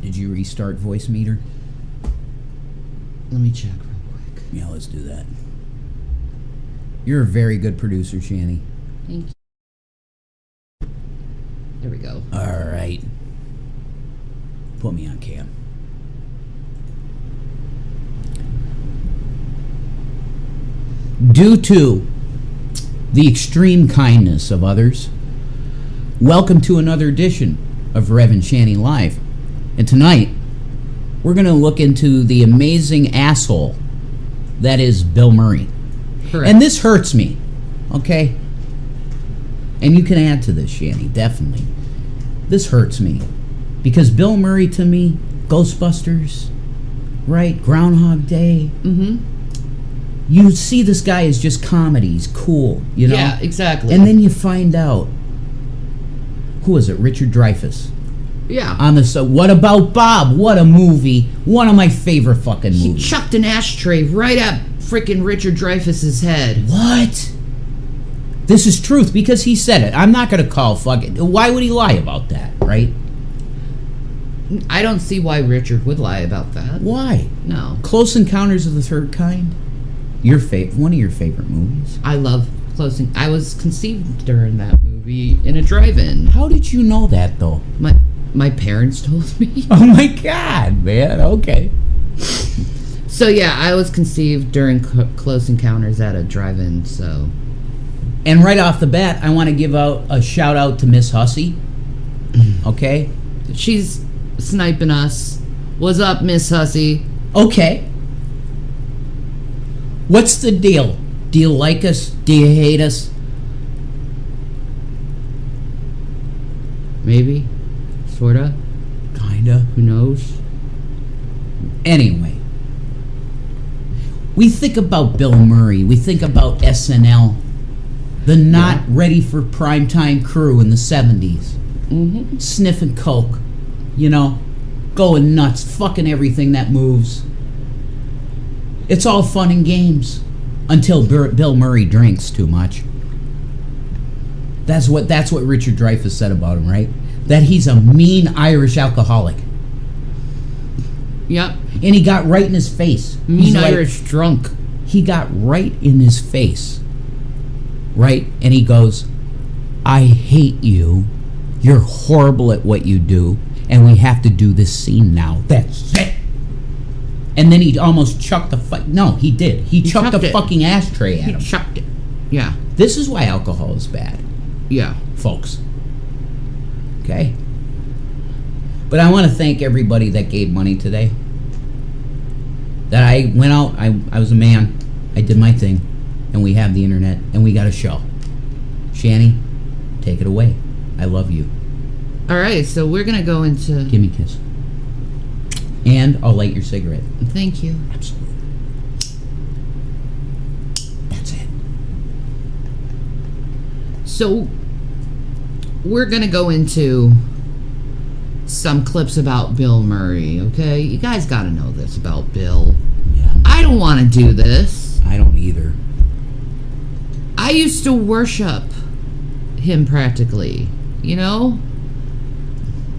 Did you restart voice meter? Let me check real quick. Yeah, let's do that. You're a very good producer, Shanny. Thank you. There we go. All right. Put me on cam. Due to the extreme kindness of others, welcome to another edition of Rev and Shanny Live. And tonight, we're going to look into the amazing asshole that is Bill Murray. Correct. And this hurts me, okay? And you can add to this, Shanny, definitely. This hurts me. Because Bill Murray, to me, Ghostbusters, right? Groundhog Day. Mm-hmm. You see this guy as just comedy. He's cool, you know? Yeah, exactly. And then you find out, who was it? Richard Dreyfuss. Yeah. On the What About Bob? What a movie. One of my favorite fucking He movies. chucked an ashtray right at freaking Richard Dreyfuss's head. What? This is truth because he said it. I'm not going to call fucking... Why would he lie about that, right? I don't see why Richard would lie about that. Why? No. Close Encounters of the Third Kind? One of your favorite movies. I love Close. I was conceived during that movie in a drive-in. How did you know that, though? My parents told me. Oh my God, man. Okay. So yeah, I was conceived during Close Encounters at a drive-in. So. And right off the bat, I want to give out a shout out to Miss Hussey. Okay. She's sniping us. What's up, Miss Hussey? Okay. What's the deal? Do you like us? Do you hate us? Maybe. Sorta. Kinda. Who knows? Anyway. We think about Bill Murray. We think about SNL. The not ready for primetime crew in the 70s. Mm-hmm. Sniffing coke. You know? Going nuts. Fucking everything that moves. It's all fun and games until Bill Murray drinks too much. That's what Richard Dreyfuss said about him, right? That he's a mean Irish alcoholic. Yep. And he got right in his face. Mean Irish drunk. He got right in his face. Right? And he goes, I hate you. You're horrible at what you do. And we have to do this scene now. That's it. And then he almost chucked the No, he did. He chucked a fucking ashtray at him. He chucked it. Yeah. This is why alcohol is bad. Yeah. Folks. Okay? But I want to thank everybody that gave money today. That I went out, I was a man. I did my thing. And we have the internet. And we got a show. Shanny, take it away. I love you. Alright, so we're going to go into... Give me a kiss. And I'll light your cigarette. Thank you. Absolutely. That's it. So, we're going to go into some clips about Bill Murray, okay? You guys got to know this about Bill. Yeah. I don't want to do this. I don't either. I used to worship him practically, you know?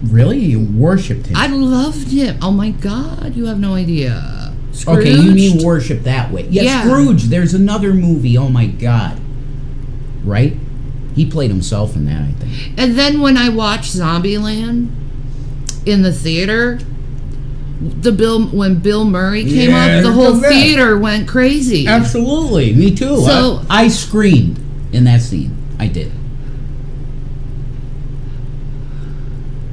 Really? You worshipped him? I loved him. Oh my God, you have no idea. Scrooged? Okay, you mean worship that way. Yeah, Scrooge. There's another movie. Oh my God. Right? He played himself in that, I think. And then when I watched Zombieland in the theater, when Bill Murray came up, the whole theater went crazy. Absolutely. Me too. So, I screamed in that scene. I did.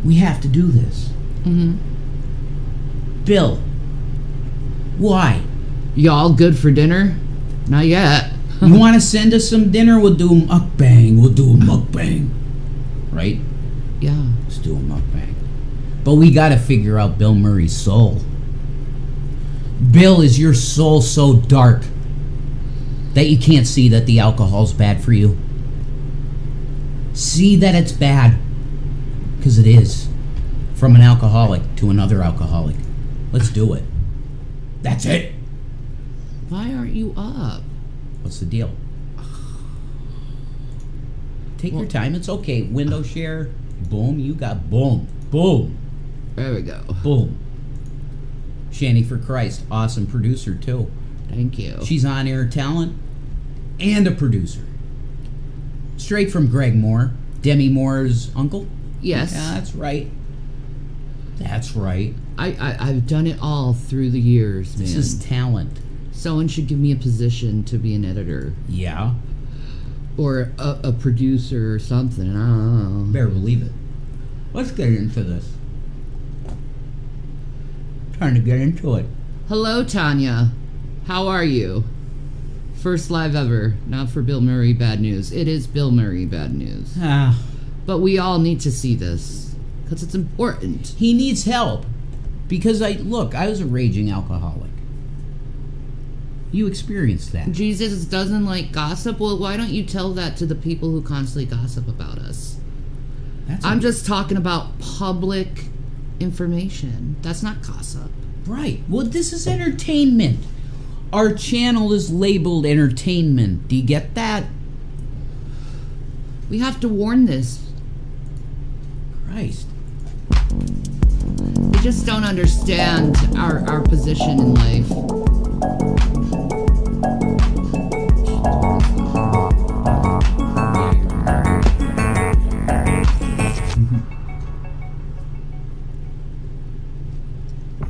We have to do this. Mm-hmm. Bill, why? Y'all good for dinner? Not yet. You want to send us some dinner? We'll do a mukbang. We'll do a mukbang. Right? Yeah. Let's do a mukbang. But we got to figure out Bill Murray's soul. Bill, is your soul so dark that you can't see that the alcohol's bad for you? See that it's bad. Because it is. From an alcoholic to another alcoholic. Let's do it. That's it. Why aren't you up? What's the deal? Take your time. It's okay. Window share. Boom. You got boom. Boom. There we go. Boom. Shanny for Christ, awesome producer too. Thank you. She's on-air talent and a producer. Straight from Greg Moore, Demi Moore's uncle. Yes. Yeah, that's right. That's right. I've done it all through the years, man. This is talent. Someone should give me a position to be an editor. Yeah. Or a producer or something. I don't know. Better believe it. Let's get into this. Trying to get into it. Hello, Tanya. How are you? First live ever. Not for Bill Murray bad news. It is Bill Murray bad news. Ah. But we all need to see this. Because it's important. He needs help. Because I was a raging alcoholic. You experienced that. Jesus doesn't like gossip? Well, why don't you tell that to the people who constantly gossip about us? I'm just talking about public information. That's not gossip. Right. Well, this is entertainment. Our channel is labeled entertainment. Do you get that? We have to warn this. Christ. We just don't understand our position in life.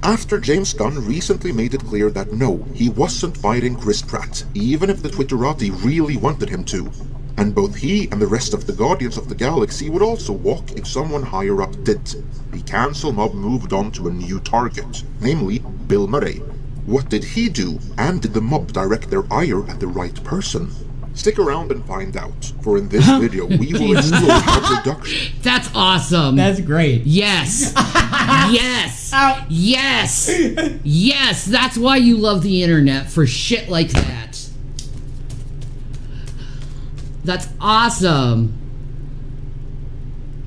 After James Gunn recently made it clear that no, he wasn't fighting Chris Pratt, even if the Twitterati really wanted him to. And both he and the rest of the Guardians of the Galaxy would also walk if someone higher up did. The cancel mob moved on to a new target, namely Bill Murray. What did he do, and did the mob direct their ire at the right person? Stick around and find out, for in this video we will explore how production... That's awesome! That's great. Yes! Yes! Yes! Yes! That's why you love the internet, for shit like that. That's awesome!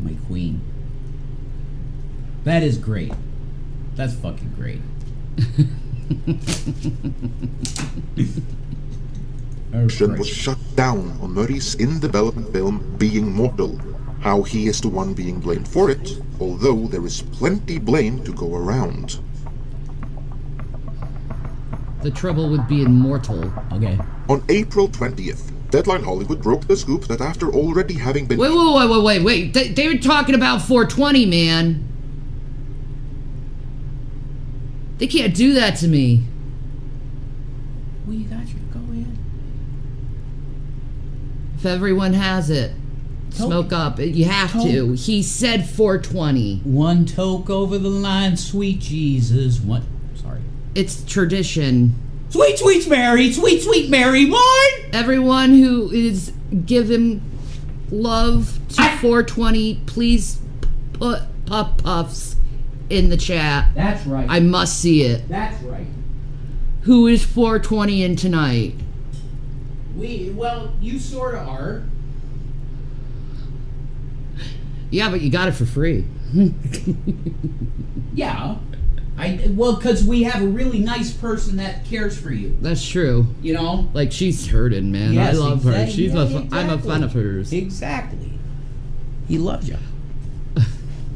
My queen. That is great. That's fucking great. was shut down on Murray's in-development film Being Mortal. How he is the one being blamed for it, although there is plenty blame to go around. The trouble with being mortal. Okay. On April 20th, Deadline Hollywood broke the scoop that after already having been... Wait. They were talking about 420, man. They can't do that to me. Well, you got your... Go ahead. If everyone has it, smoke up. You have to. He said 420. One toke over the line, sweet Jesus. What? Sorry. It's tradition. Sweet, sweet Mary. Sweet, sweet Mary, boy. Everyone who is giving love to 420, please put puffs in the chat. That's right. I must see it. That's right. Who is 420 in tonight? Well, you sort of are. Yeah, but you got it for free. Yeah. Well, because we have a really nice person that cares for you. That's true. You know? Like, she's hurting, man. Yes, I love her. She's exactly. I'm a fan of hers. Exactly. He loves you.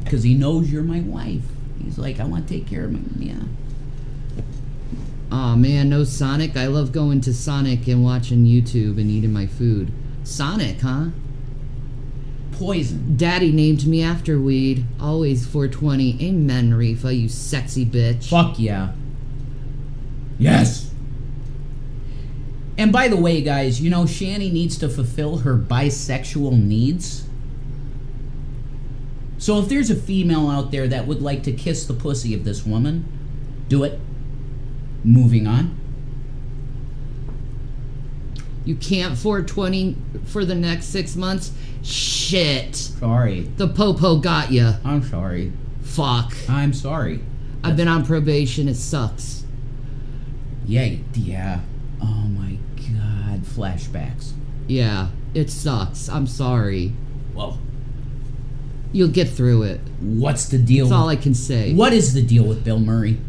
Because he knows you're my wife. He's like, I want to take care of him. Yeah. Aw, man, no Sonic. I love going to Sonic and watching YouTube and eating my food. Sonic, huh? Poison. Daddy named me after weed. Always 420. Amen, Reefa, you sexy bitch. Fuck yeah. Yes. And by the way, guys, you know, Shanny needs to fulfill her bisexual needs. So if there's a female out there that would like to kiss the pussy of this woman, do it. Moving on. You can't 420 for the next 6 months? Shit. Sorry. The popo got ya. I'm sorry. Fuck. I'm sorry. I've been on probation. It sucks. Yeah. Oh my God. Flashbacks. Yeah, it sucks. I'm sorry. Well, you'll get through it. What's the deal? That's all I can say. What is the deal with Bill Murray?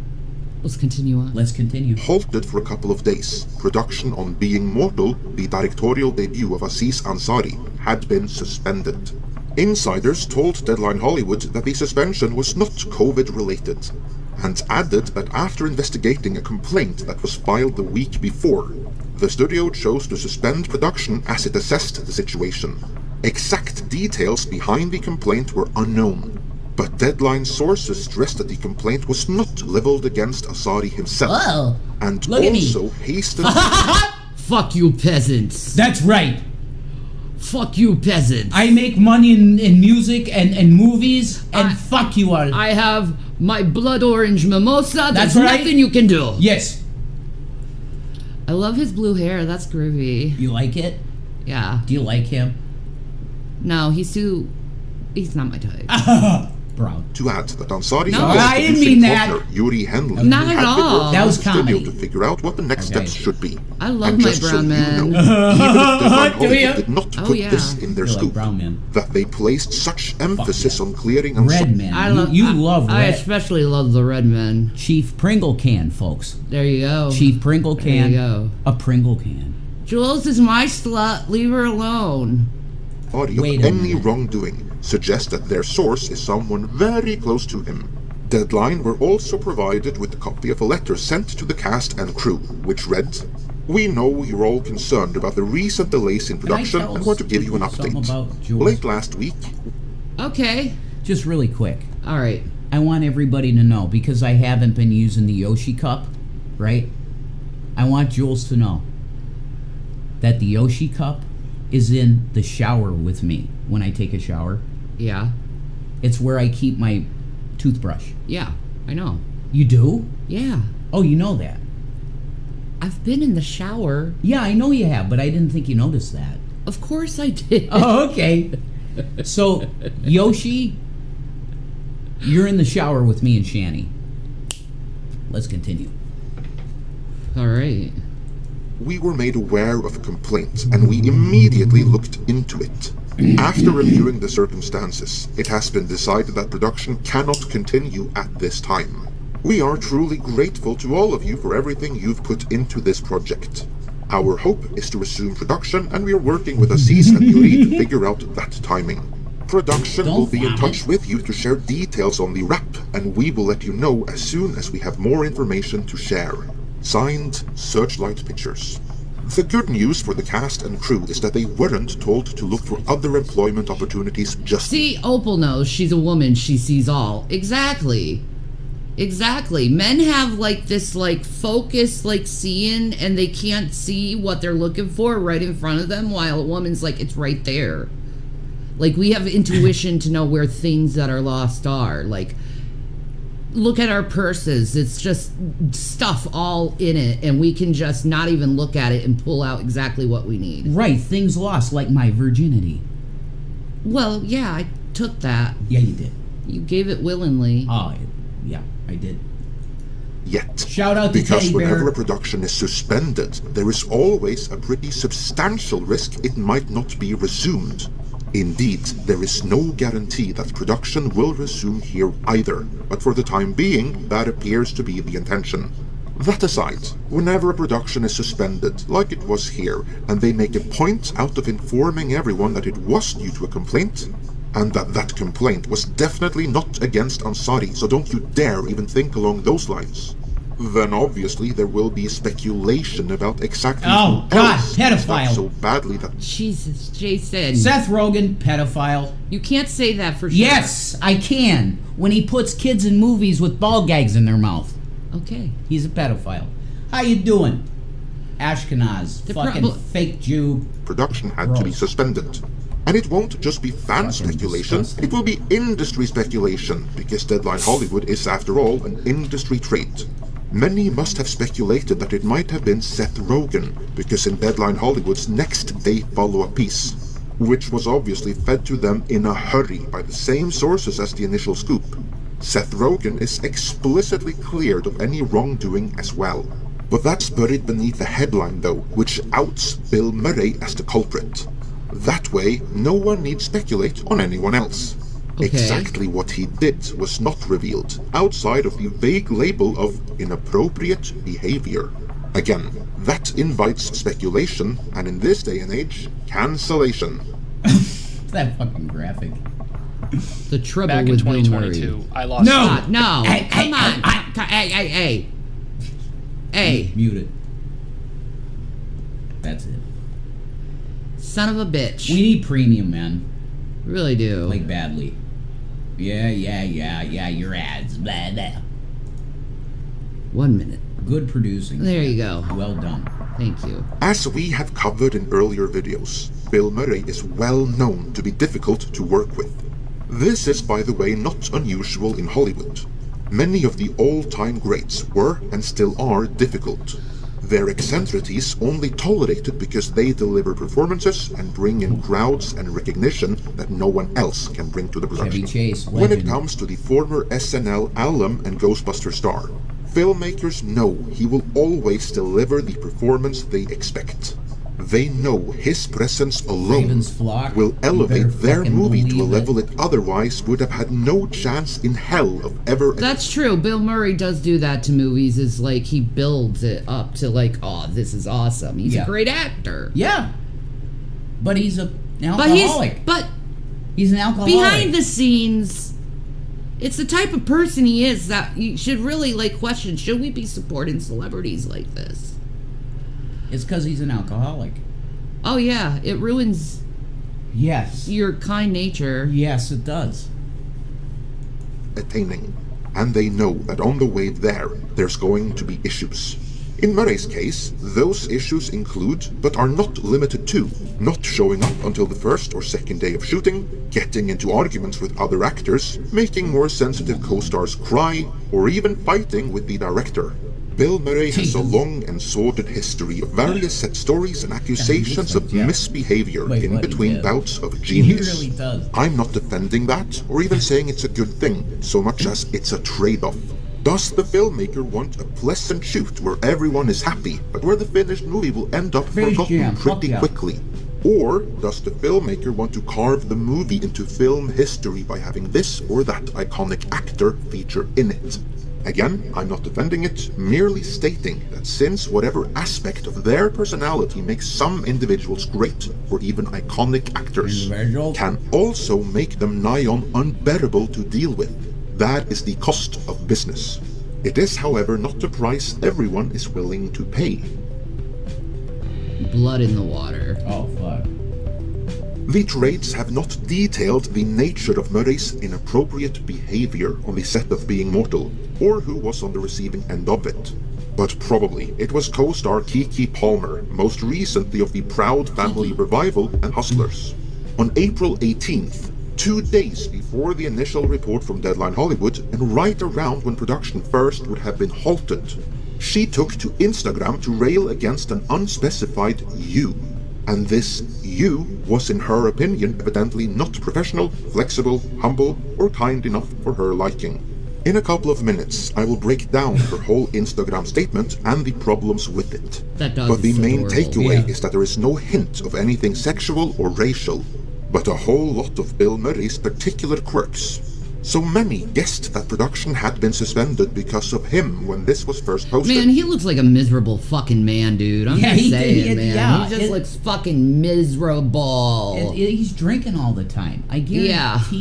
Let's continue on. Let's continue. Halted for a couple of days. Production on Being Mortal, the directorial debut of Aziz Ansari, had been suspended. Insiders told Deadline Hollywood that the suspension was not COVID-related, and added that after investigating a complaint that was filed the week before, the studio chose to suspend production as it assessed the situation. Exact details behind the complaint were unknown, but Deadline sources stressed that the complaint was not leveled against Ansari himself, Whoa. and Look at me. also hastened... Fuck you, peasants. That's right. Fuck you, peasants. I make money in music and movies, and fuck you all. I have my blood orange mimosa. That's There's right. nothing you can do. Yes. I love his blue hair. That's groovy. You like it? Yeah. Do you like him? No, he's not my type. Brown. To add that Ansari's No, I didn't mean that. partner, Yuri Henley, Not at had been all. working That was with the studio comedy. to figure out what the next Okay. steps should be. I love And my just so brown you man. know, even if Deadline Do Hollywood ya? did not Oh, put yeah. this in their You're like scoop, brown man. that they placed such emphasis yeah. on clearing Red Ansari. man. I love. You love I red. especially love the red men. Chief Pringle can, folks. There you go. Chief Pringle There can. you go. A Pringle can. Jules is my slut. Leave her alone. Body Wait of a any minute. wrongdoing suggests that their source is someone very close to him. Deadline were also provided with a copy of a letter sent to the cast and crew, which read, "We know you're all concerned about the recent delays in production tell and want to give you an something update. about Jules? Late last week, Okay. Just really quick. All right. I want everybody to know, because I haven't been using the Yoshi cup, right? I want Jules to know that the Yoshi cup is in the shower with me when I take a shower. Yeah. It's where I keep my toothbrush. Yeah. I know. You do? Yeah. Oh, you know that. I've been in the shower. Yeah, I know you have, but I didn't think you noticed that. Of course I did. Oh, okay. So, Yoshi, you're in the shower with me and Shanny. Let's continue. All right. we were made aware of a complaint and we immediately looked into it. After reviewing the circumstances, it has been decided that production cannot continue at this time. We are truly grateful to all of you for everything you've put into this project. Our hope is to resume production, and we are working with Aziz and Yuri to figure out that timing. Production will be in touch with you to share details on the wrap, and we will let you know as soon as we have more information to share. Signed, Searchlight Pictures. The good news for the cast and crew is that they weren't told to look for other employment opportunities just... See, Opal knows she's a woman, she sees all. Exactly. Exactly. Men have like this like focus like seeing, and they can't see what they're looking for right in front of them, while a woman's like, it's right there. Like, we have intuition to know where things that are lost are. Like, look at our purses. It's just stuff all in it, and we can just not even look at it and pull out exactly what we need. Right, things lost, like my virginity. Well, yeah, I took that. Yeah, you did. You gave it willingly. Oh, yeah, I did. Yet. Shout out to Because Teddy whenever Bear. a production is suspended, there is always a pretty substantial risk it might not be resumed. Indeed, there is no guarantee that production will resume here either, but for the time being, that appears to be the intention. That aside, whenever a production is suspended, like it was here, and they make a point out of informing everyone that it was due to a complaint, and that complaint was definitely not against Ansari, so don't you dare even think along those lines, then obviously there will be speculation about exactly Oh, who God, else does that pedophile. so badly that... Jesus, Jason. Seth Rogen, pedophile. You can't say that for sure. Yes, I can. When he puts kids in movies with ball gags in their mouth. Okay. He's a pedophile. How you doing? Ashkenaz, The fucking prob- fake Jew. Production had to be Gross. suspended. And it won't just be fan Fucking speculation, disgusting. it will be industry speculation, because Deadline Hollywood is, after all, an industry trait. Many must have speculated that it might have been Seth Rogen, because in Deadline Hollywood's next day follow-up piece, which was obviously fed to them in a hurry by the same sources as the initial scoop, Seth Rogen is explicitly cleared of any wrongdoing as well. But that's buried beneath the headline though, which outs Bill Murray as the culprit. That way, no one needs speculate on anyone else. Okay. Exactly what he did was not revealed, outside of the vague label of inappropriate behavior. Again, that invites speculation, and in this day and age, cancellation. that fucking graphic? The trouble Back in with Bill 2022, Murray. I lost. No! No, Hey, come hey, on. Hey, Mute it. That's it. son of a bitch. We need premium, man. Really do. Like, badly. Yeah, your ads. Blah, blah. 1 minute. Good producing. There you go. Well done. Thank you. As we have covered in earlier videos, Bill Murray is well known to be difficult to work with. This is, by the way, not unusual in Hollywood. Many of the all-time greats were and still are difficult. Their eccentricities only tolerated because they deliver performances and bring in crowds and recognition that no one else can bring to the production. Chevy Chase, When it legend. comes to the former SNL alum and Ghostbuster star, filmmakers know he will always deliver the performance they expect. They know his presence alone Raven's flock, will you elevate better their fucking movie to a believe it. level it otherwise would have had no chance in hell of ever. That's true. Bill Murray does do that to movies. Is like he builds it up to like, oh, this is awesome. He's Yeah. a great actor. Yeah. But he's an But alcoholic. but he's an alcoholic. behind the scenes, it's the type of person he is that you should really like question, should we be supporting celebrities like this? It's because he's an alcoholic. Oh yeah, it ruins Yes. your kind nature. Yes, it does. Attaining, and they know that on the way there, there's going to be issues. In Murray's case, those issues include, but are not limited to, not showing up until the first or second day of shooting, getting into arguments with other actors, making more sensitive co-stars cry, or even fighting with the director. Bill Murray has a long and sordid history of various set stories and accusations of misbehavior Wait, in what? between Yeah. bouts of He genius. really does. I'm not defending that, or even saying it's a good thing, so much as it's a trade-off. Does the filmmaker want a pleasant shoot where everyone is happy, but where the finished movie will end up Space forgotten Jam, fuck pretty yeah. quickly? Or does the filmmaker want to carve the movie into film history by having this or that iconic actor feature in it? Again, I'm not defending it, merely stating that since whatever aspect of their personality makes some individuals great or even iconic actors, Individuals? can also make them nigh on unbearable to deal with. That is the cost of business. It is, however, not the price everyone is willing to pay. Blood in the water. Oh, fuck. The trades have not detailed the nature of Murray's inappropriate behavior on the set of Being Mortal, or who was on the receiving end of it. But probably it was co-star Keke Palmer, most recently of the Proud Family revival and Hustlers. On April 18th, 2 days before the initial report from Deadline Hollywood, and right around when production first would have been halted, she took to Instagram to rail against an unspecified you. And this you was, in her opinion, evidently not professional, flexible, humble, or kind enough for her liking. In a couple of minutes, I will break down her whole Instagram statement and the problems with it. That dog But the is so main adorable. takeaway Yeah. is that there is no hint of anything sexual or racial, but a whole lot of Bill Murray's particular quirks. So many guessed that production had been suspended because of him when this was first posted. Man, he looks like a miserable fucking man, dude. I'm Yeah, just he saying, did, man. yeah. He just It- looks fucking miserable. He's drinking all the time. I guarantee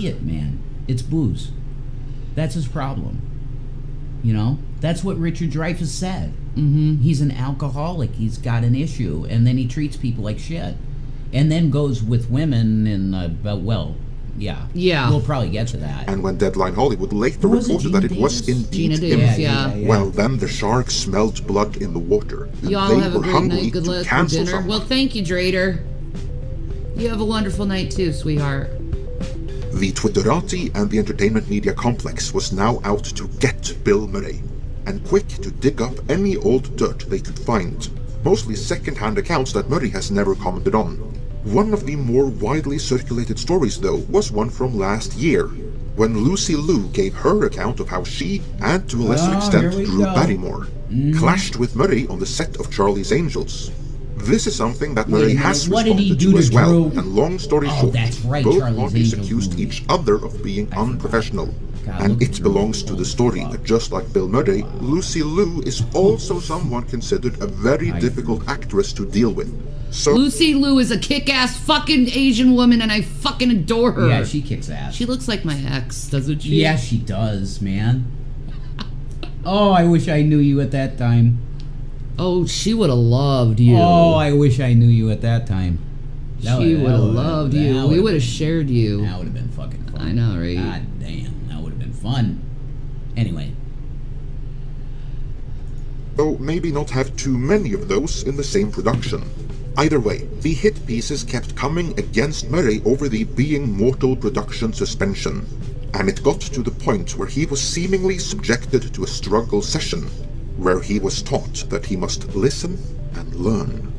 Yeah. it, man. It's booze. That's his problem. You know? That's what Richard Dreyfuss said. Mm-hmm. He's an alcoholic. He's got an issue. And then he treats people like shit. And then goes with women and, well, yeah. Yeah. We'll probably get to that. And when Deadline Hollywood later Was it reported that it Gina was Davis? indeed Gina him, Davis, yeah. well, then the sharks smelled blood in the water, and Y'all they have a were great hungry night. Good to luck for cancel dinner. someone. Well, thank you, Drader. You have a wonderful night too, sweetheart. The Twitterati and the entertainment media complex was now out to get Bill Murray, and quick to dig up any old dirt they could find, mostly second-hand accounts that Murray has never commented on. One of the more widely circulated stories, though, was one from last year, when Lucy Liu gave her account of how she, and to a lesser Oh, extent here we Drew go. Barrymore, clashed with Murray on the set of Charlie's Angels. This is something that Wait a Murray minute, has what did he responded do to as to well, Drew? and long story Oh, short, that's right, both Charlie's parties Angels accused movie. each other of being unprofessional. God, And look at it Drew. belongs to the story that just like Bill Murray, Lucy Liu is also someone considered a very difficult actress to deal with. So, Lucy Liu is a kick-ass fucking Asian woman, and I fucking adore her. Yeah, she kicks ass. She looks like my ex, doesn't she? Yeah, she does, man. Oh, I wish I knew you at that time. Oh, she would have loved you. Oh, I wish I knew you at that time. She would have loved you. We would have shared you. That would have been fucking fun. I know, right? God damn, that would have been fun. Anyway. though maybe not have too many of those in the same production. Either way, the hit pieces kept coming against Murray over the Being Mortal production suspension, and it got to the point where he was seemingly subjected to a struggle session, where he was taught that he must listen and learn.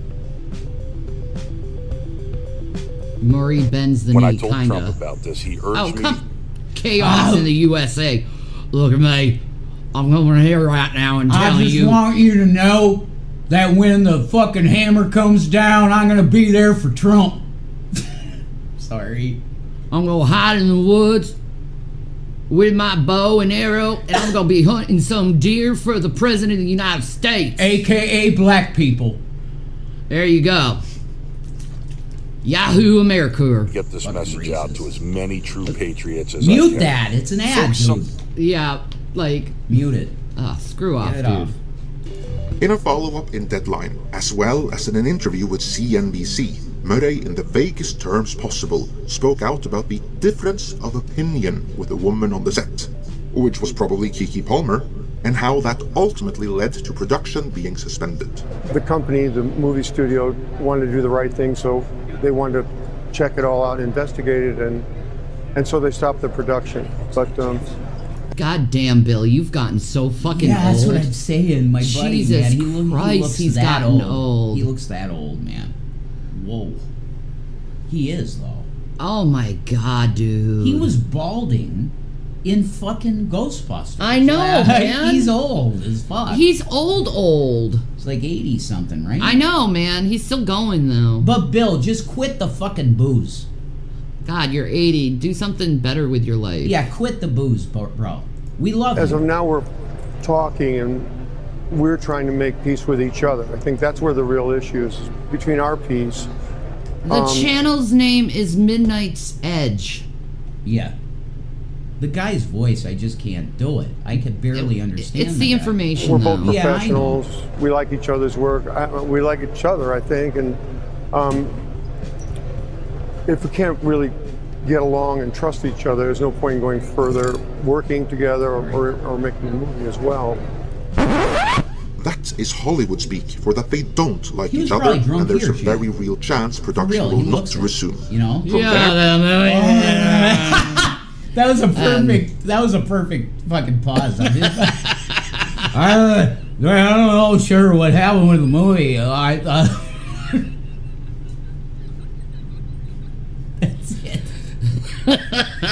Murray bends the When I knee, told kinda. Trump about this, he urged Oh, me. come. Chaos in the USA. Look at me. I'm over here right now and I telling just you. want you to know that when the fucking hammer comes down, I'm gonna be there for Trump. Sorry. I'm gonna hide in the woods with my bow and arrow, and I'm gonna be hunting some deer for the President of the United States. AKA black people. There you go. Yahoo America. Get this Fucking message out racist. to as many true patriots as I Mute can. that. It's an ad, Some- dude. Yeah, like, Mute it. screw off, Get it dude. off. In a follow-up in Deadline, as well as in an interview with CNBC, Murray, in the vaguest terms possible, spoke out about the difference of opinion with a woman on the set, which was probably Keke Palmer, and how that ultimately led to production being suspended. The company, the movie studio, wanted to do the right thing, so they wanted to check it all out, investigate it, and so they stopped the production. But God damn, Bill, you've gotten so fucking Yeah, old. that's what I'm saying. My buddy, Jesus man, he Christ, looks he's that gotten old. old. He looks that old, man. Whoa. He is, though. Oh my God, dude. He was balding in fucking Ghostbusters. I know, man. He's old as fuck. He's old. He's like 80 something, right? I know, man. He's still going though. But Bill, just quit the fucking booze. God, you're 80. Do something better with your life. Yeah, quit the booze, bro. We love as you. of now, we're talking and we're trying to make peace with each other. I think that's where the real issue is between our peace. The channel's name is Midnight's Edge. Yeah. The guy's voice, I just can't do it. I could barely understand It's the guy. information, We're though. both Yeah, I know. professionals. We like each other's work. We like each other, I think. And if we can't really get along and trust each other, there's no point in going further, working together or making a movie as well. That is Hollywood speak for that they don't like He was each other, probably drunk and there's here, a shit. very real chance production real, will he not looks it, resume. You know? From there, That was a perfect fucking pause. I don't know sure what happened with the movie. That's it.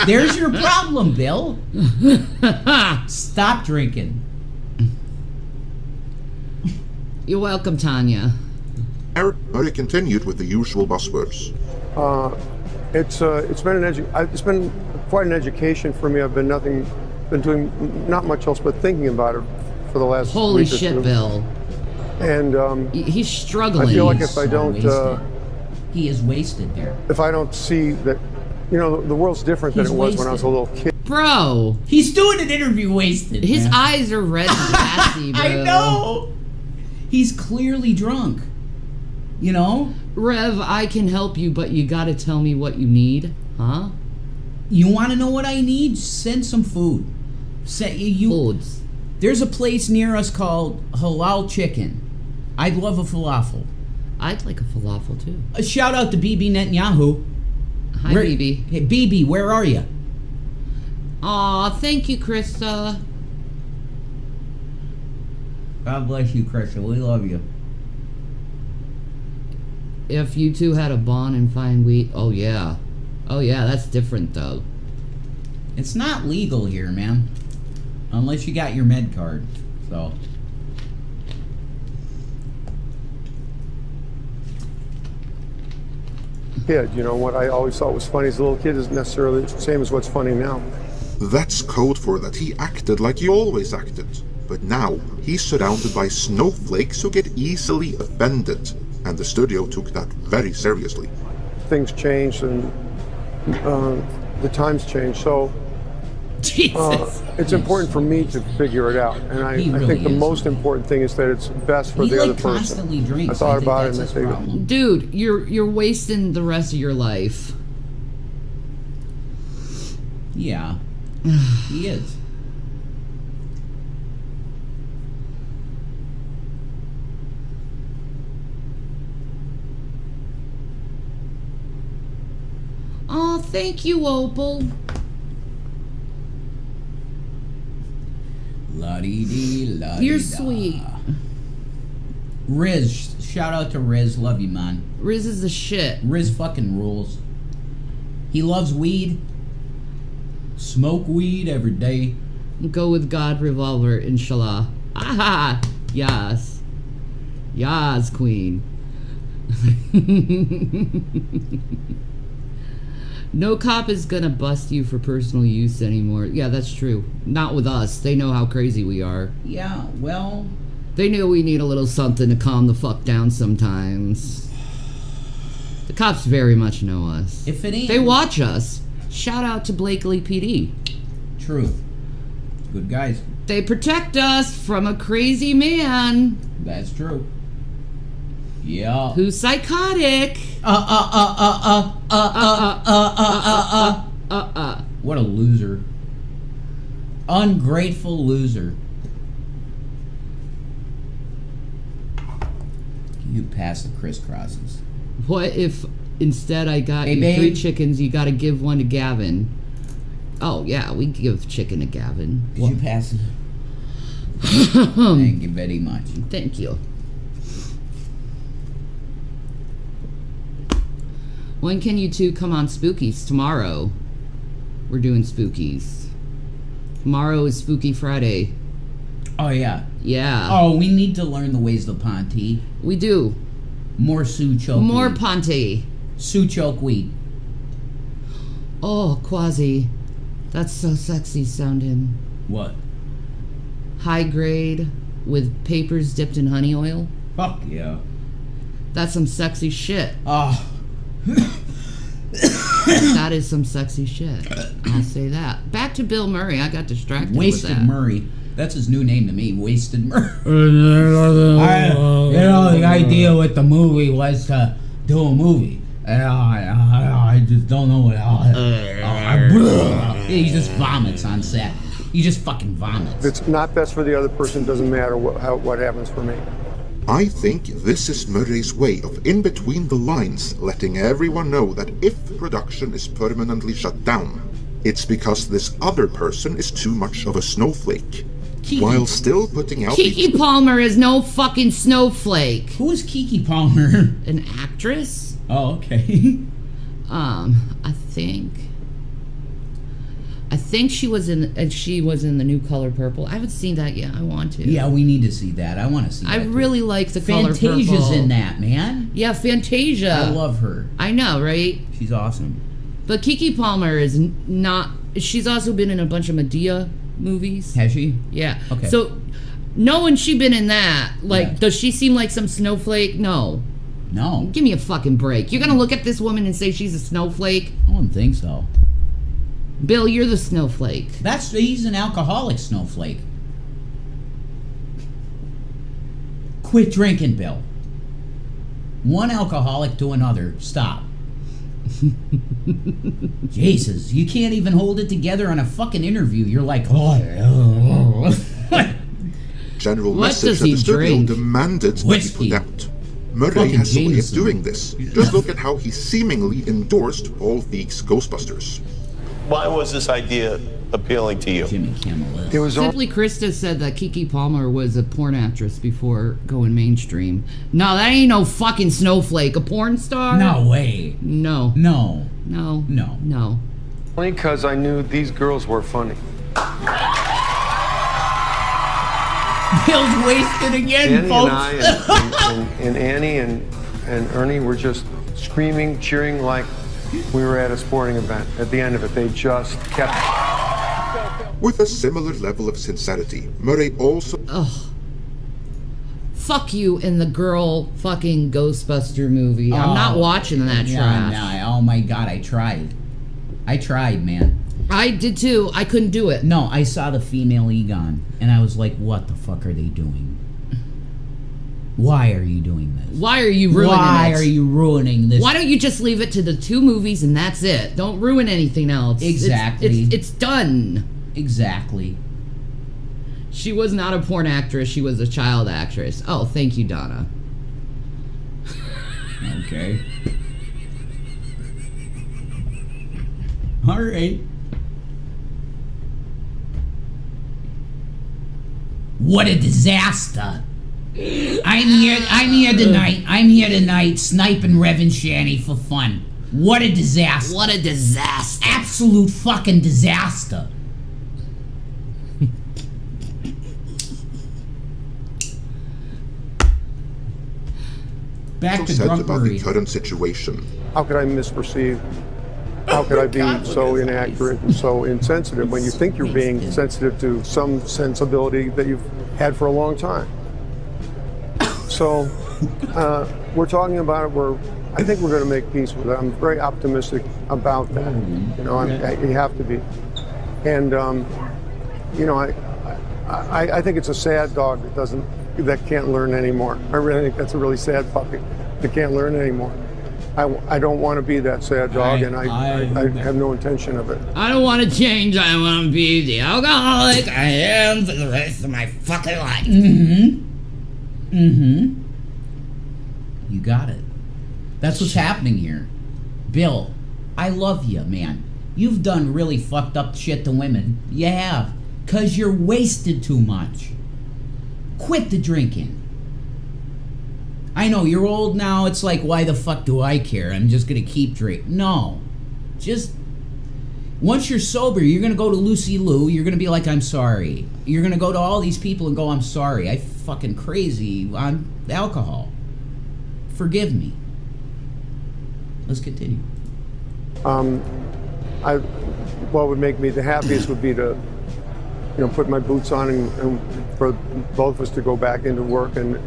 There's your problem, Bill. Stop drinking. You're welcome, Tanya. Murray continued with the usual buzzwords. It's been quite an education for me. I've been doing not much else but thinking about it for the last Holy week or shit, two. Bill. And He's struggling. I feel like He's if I so don't wasted. He is wasted there. if I don't see that, the world's different than He's it was when I was a wasted. little kid. Bro, He's doing an interview wasted. his man. eyes are red and glassy, bro. I know. He's clearly drunk. You know? Rev, I can help you, but you gotta tell me what you need, huh? You want to know what I need? Send some food. Foods. There's a place near us called Halal Chicken. I'd love a falafel. I'd like a falafel too. A shout out to BB Netanyahu. Hi, BB. Hey, BB, where are you? Aw, thank you, Krista. God bless you, Krista. We love you. If you two had a bond and find wheat, oh yeah, that's different though. It's not legal here, man. Unless you got your med card. So. Kid, what I always thought was funny as a little kid isn't necessarily the same as what's funny now. That's code for that he acted like he always acted. But now, he's surrounded by snowflakes who get easily offended. and the studio took that very seriously. Things changed and the times changed. So Jesus. it's important for me to figure it out. And I He really think the is. most important thing is that it's best for He the like other person. constantly drinks. I thought think about it that's and I his figured, problem. Dude, you're wasting the rest of your life. Yeah, he is. Oh, thank you, Opal. La-dee-dee, la-dee-da. You're sweet. Riz, shout out to Riz. Love you, man. Riz is the shit. Riz fucking rules. He loves weed. Smoke weed every day. Go with God, revolver, inshallah. Aha! Yes. Yes, queen. No cop is gonna bust you for personal use anymore. Yeah, that's true. Not with us. They know how crazy we are. Yeah, well, They know we need a little something to calm the fuck down sometimes. The cops very much know us. if it ain't They watch us. Shout out to Blakely PD. truth, good guys. They protect us from a crazy man That's true. Yeah. who's psychotic. What a loser. Ungrateful loser. You pass the crisscrosses. What if instead I got Hey, you babe. 3 chickens, you gotta give one to Gavin? Oh, yeah, we give chicken to Gavin. Did you pass it? Thank you very much. Thank you. When can you two come on Spookies? Tomorrow. We're doing Spookies. Tomorrow is Spooky Friday. Oh, yeah. Yeah. Oh, we need to learn the ways of Ponte. We do. More Sioux choke More weed. Ponte. Sioux choke weed. Oh, Quasi. That's so sexy sounding. What? High grade with papers dipped in honey oil. Fuck yeah. That's some sexy shit. Oh, That is some sexy shit. I'll say that. Back to Bill Murray. I got distracted Wasted with that. Murray. That's his new name to me, Wasted Murray. The idea with the movie was to do a movie. I just don't know what. He just vomits on set. He just fucking vomits. if it's not best for the other person, doesn't matter what happens for me. I think this is Murray's way of in between the lines letting everyone know that if production is permanently shut down, it's because this other person is too much of a snowflake, while still putting out Kiki Palmer is no fucking snowflake. Who is Kiki Palmer? An actress? Oh, okay. I think she was in the New Color Purple. I haven't seen that yet. I want to. Yeah, we need to see that. I want to see that. I too. really like the Color Purple. Fantasia's in that, man. Yeah, Fantasia. I love her. I know, right? She's awesome. But Kiki Palmer is not. She's also been in a bunch of Medea movies. Has she? Yeah. Okay. So, knowing she been in that, like, Yeah. does she seem like some snowflake? No. No. Give me a fucking break. You're gonna look at this woman and say she's a snowflake? I don't think so. Bill, you're the snowflake. He's an alcoholic snowflake. Quit drinking, Bill. One alcoholic to another. Stop. Jesus, you can't even hold it together on a fucking interview. You're like, general What message does that he the studio drink? demanded to be Whiskey. put out. Murray Fucking has a way of Jameson. doing this. Just look at how he seemingly endorsed Paul Feig's Ghostbusters. Why was this idea appealing to you? Jimmy Kimmel It is. was all, Simply Krista said that Kiki Palmer was a porn actress before going mainstream. No, that ain't no fucking snowflake. A porn star? No way. No. No. No. No. No. only because I knew these girls were funny. Bill's wasted again, Annie folks. and I and Annie and Ernie were just screaming, cheering like we were at a sporting event. At the end of it, they just kept. With a similar level of sincerity, Murray also Fuck you and the girl fucking Ghostbuster movie. I'm not watching that trash. Oh my God, I tried. Man. I did too. I couldn't do it. No, I saw the female Egon, and I was like, what the fuck are they doing? Why are you doing this? Why are you ruining it? Why are you ruining this? Why don't you just leave it to the 2 movies and that's it? Don't ruin anything else. Exactly. It's done. Exactly. She was not a porn actress. She was a child actress. Oh, thank you, Donna. Okay. All right. What a disaster. I'm here tonight sniping Rev and Shanny for fun. What a disaster. What a disaster. Absolute fucking disaster. Back to said about the drunkery. current situation. How could I misperceive? How could I be so inaccurate and so insensitive when you think you're being sensitive to some sensibility that you've had for a long time? So we're talking about it. I think we're going to make peace with it. I'm very optimistic about that. You know, you have to be. And you know, I think it's a sad dog that can't learn anymore. I really think that's a really sad puppy that can't learn anymore. I don't want to be that sad dog, and I have no intention of it. I don't want to change. I want to be the alcoholic I am for the rest of my fucking life. You got it. That's what's happening here. Bill, I love you, man. You've done really fucked up shit to women. You have. 'Cause you're wasted too much. Quit the drinking. I know, you're old now. It's like, why the fuck do I care? I'm just gonna keep drinking. No. Just... Once you're sober, you're gonna go to Lucy Lou. You're gonna be like, I'm sorry. You're gonna go to all these people and go, I'm sorry. I fucking crazy on alcohol. Forgive me. Let's continue. What would make me the happiest would be to, you know, put my boots on and for both of us to go back into work and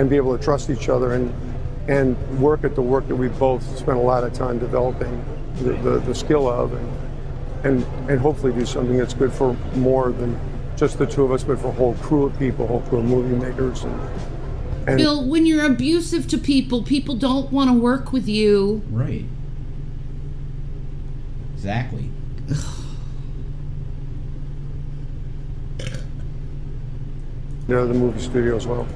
be able to trust each other and work at the work that we both spent a lot of time developing the skill of and hopefully do something that's good for more than just the 2 of us, but for a whole crew of people, a whole crew of movie makers. And Bill, when you're abusive to people, people don't want to work with you. Right. Exactly. you know, the movie studio as well.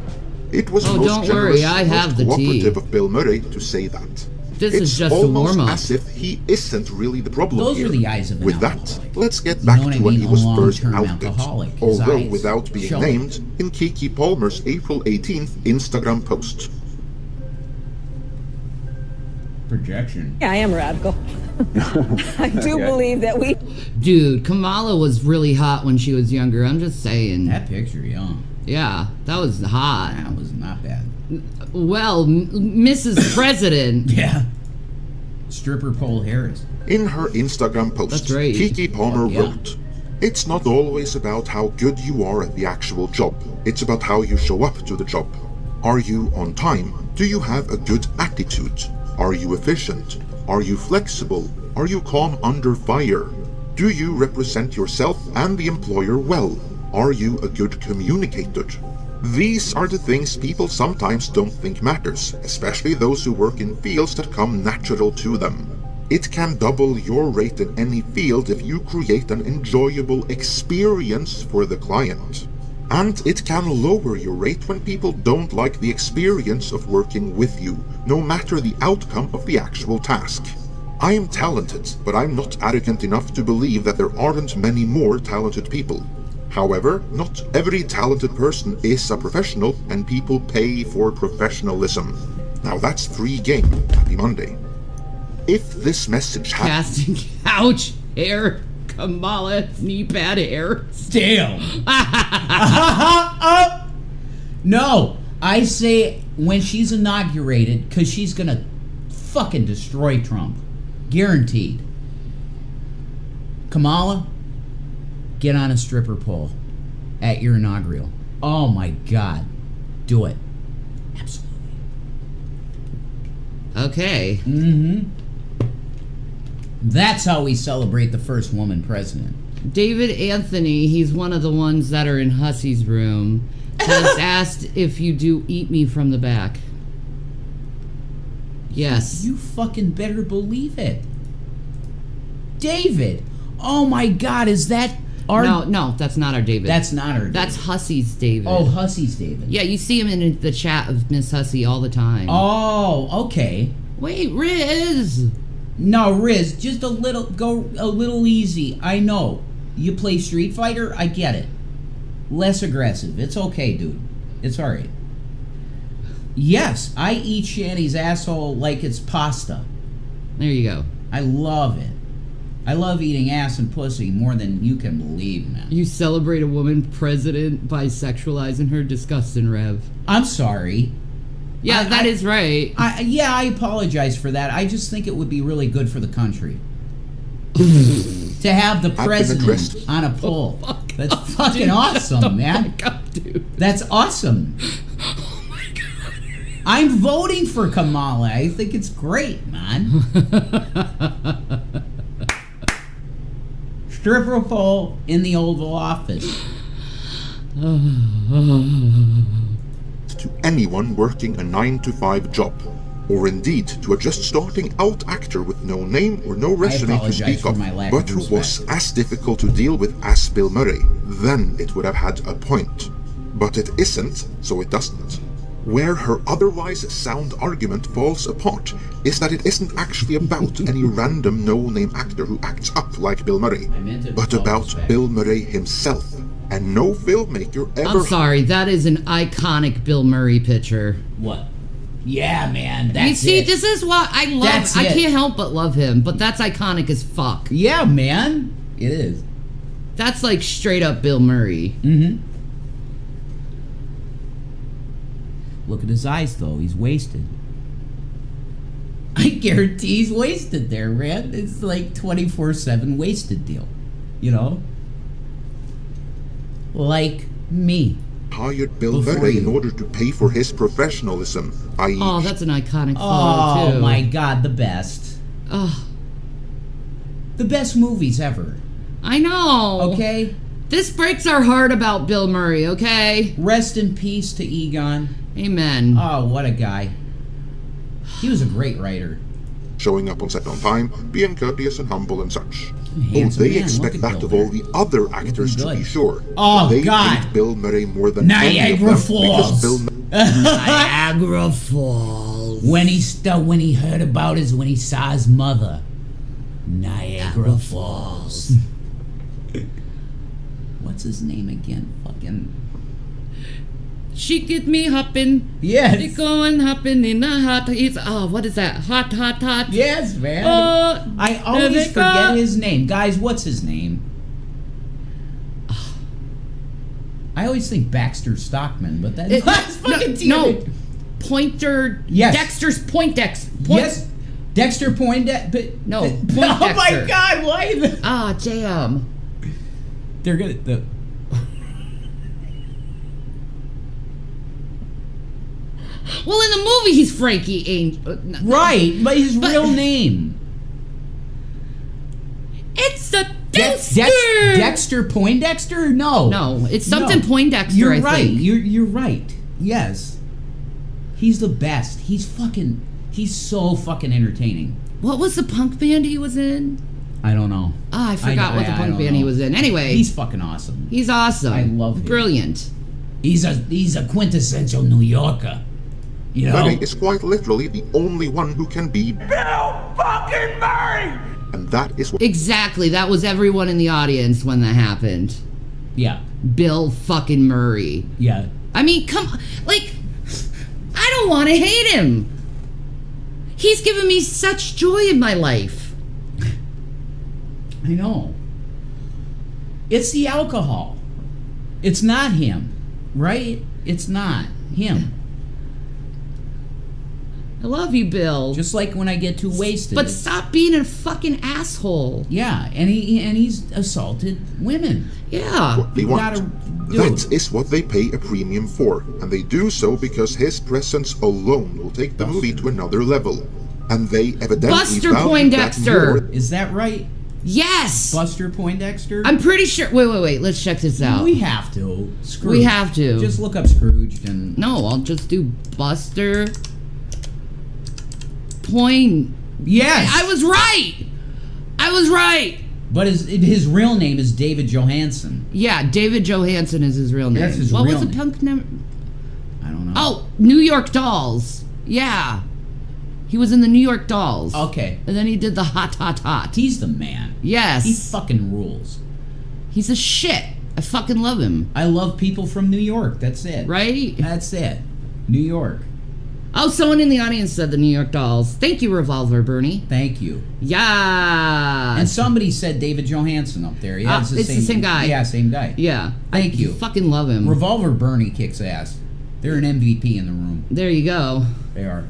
It was Oh, most don't generous, worry, I have most the tea. cooperative of Bill Murray to say that. This it's is just a almost warm-up. as if he isn't really the problem Those here. are the eyes of an With that, alcoholic. let's get You back know what to I when mean? he A was first long-term outed. alcoholic. His Although eyes without being show it. named in Kiki Palmer's April 18th Instagram post. Projection. Yeah, I am radical. I do believe that we... Dude, Kamala was really hot when she was younger. I'm just saying. That picture, yeah. Yeah, that was hot. That was not bad. Well, Mrs. President. Yeah. Stripper pole Harris. In her Instagram post, That's right. Kiki Palmer Yeah. wrote, "It's not always about how good you are at the actual job. It's about how you show up to the job. Are you on time? Do you have a good attitude? Are you efficient? Are you flexible? Are you calm under fire? Do you represent yourself and the employer well? Are you a good communicator?" These are the things people sometimes don't think matters, especially those who work in fields that come natural to them. It can double your rate in any field if you create an enjoyable experience for the client. And it can lower your rate when people don't like the experience of working with you, no matter the outcome of the actual task. I am talented, but I'm not arrogant enough to believe that there aren't many more talented people. However, not every talented person is a professional, and people pay for professionalism. Now that's free game. Happy Monday. If this message had... Casting couch hair. Kamala knee pad hair. Damn. No, I say when she's inaugurated, because she's going to fucking destroy Trump. Guaranteed. Kamala, get on a stripper pole at your inaugural. Oh my God. Do it. Absolutely. Okay. Mm-hmm. That's how we celebrate the first woman president. David Anthony, he's one of the ones that are in Hussey's room, has asked if you do eat me from the back. Yes. You fucking better believe it. David. Oh my God, is that our... No, that's not our David. That's not our David. That's Hussey's David. Oh, Hussey's David. Yeah, you see him in the chat of Miss Hussey all the time. Oh, okay. Wait, Riz! No, Riz, just go a little easy. I know. You play Street Fighter, I get it. Less aggressive. It's okay, dude. It's alright. Yes, I eat Shanny's asshole like it's pasta. There you go. I love it. I love eating ass and pussy more than you can believe, man. You celebrate a woman president by sexualizing her? Disgusting, Rev. I'm sorry. Yeah, that is right. I apologize for that. I just think it would be really good for the country. To have the president on a poll. That's fucking awesome, man. Oh my God, dude. That's awesome. Oh my God. I'm voting for Kamala. I think it's great, man. Stripper pole in the Oval Office. To anyone working a 9-to-5 job, or indeed to a just starting out actor with no name or no resume to speak of, but who was as difficult to deal with as Bill Murray, then it would have had a point. But it isn't, so it doesn't. Where her otherwise sound argument falls apart is that it isn't actually about any random no-name actor who acts up like Bill Murray, but about Bill Murray himself. And no filmmaker ever... I'm sorry, that is an iconic Bill Murray picture. What? Yeah, man, that's You see, it. this is what I love. That's I it. can't help but love him, but that's iconic as fuck. Yeah, man. It is. That's like straight up Bill Murray. Mm-hmm. Look at his eyes, though. He's wasted. I guarantee he's wasted there, man. It's like 24/7 wasted deal. You know? Like me. Hired Bill Murray in order to pay for his professionalism, i.e. Oh, that's an iconic photo, Oh, too. my God, the best. Oh, The best movies ever. I know. Okay? This breaks our heart about Bill Murray, okay? Rest in peace to Egon. Amen. Oh, what a guy. He was a great writer. showing up on set on time, being courteous and humble and such. Handsome They man. expect Look at that of Bill all the other actors to be sure. Oh, they God. hate Bill Murray more than any of them Niagara Falls. because Bill Niagara Falls. When he heard about when he saw his mother. Niagara Falls. What's his name again? Fucking. She get me hopping. Yes. She going hopping in the hot. It's what is that? Hot, hot, hot. Yes, man. Oh, I always forget his name. Guys, what's his name? I always think Baxter Stockman, but that's fucking no. Pointer. Yes. Dexter's Poindexter. Yes. Dexter Poindexter. No, Oh Poindexter. my God! Why? Damn. They're good. Well, in the movie, he's Frankie Angel. Right, but his real name. It's the Dexter. Dexter Poindexter? No. No, it's something Poindexter. You're I right. think. You're right. Yes. He's the best. He's so fucking entertaining. What was the punk band he was in? I don't know. I forgot what the punk band he was in. Anyway, he's fucking awesome. He's awesome. I love him. Brilliant. He's a quintessential New Yorker. You know? Murray is quite literally the only one who can be Bill fucking Murray! And that is what Exactly. That was everyone in the audience when that happened. Yeah. Bill fucking Murray. Yeah. I mean, come on. Like, I don't want to hate him. He's given me such joy in my life. I know. It's the alcohol. It's not him. Right? It's not him. I love you, Bill. Just like when I get too wasted. But stop being a fucking asshole. Yeah, and he's assaulted women. Yeah. they want. That is what they pay a premium for, and they do so because his presence alone will take the movie to another level. And they evidently Buster value Poindexter! that more. Is that right? Yes! Buster Poindexter? I'm pretty sure. Wait. Let's check this out. We have to. Scrooge. We have to. Just look up Scrooge and... No, I'll just do Buster Point. Yes! I was right! But his real name is David Johansen. Yeah, David Johansen is his real name. That's his what real was the name. punk name? I don't know. Oh, New York Dolls. Yeah. He was in the New York Dolls. Okay. And then he did the Hot Hot Hot. He's the man. Yes. He fucking rules. He's a shit. I fucking love him. I love people from New York. That's it. Right? That's it. New York. Oh, someone in the audience said the New York Dolls. Thank you, Revolver Bernie. Thank you. Yeah. And somebody said David Johansen up there. Yeah, it's the same guy. Yeah, same guy. Yeah. Thank you. Fucking love him. Revolver Bernie kicks ass. They're an MVP in the room. There you go. They are.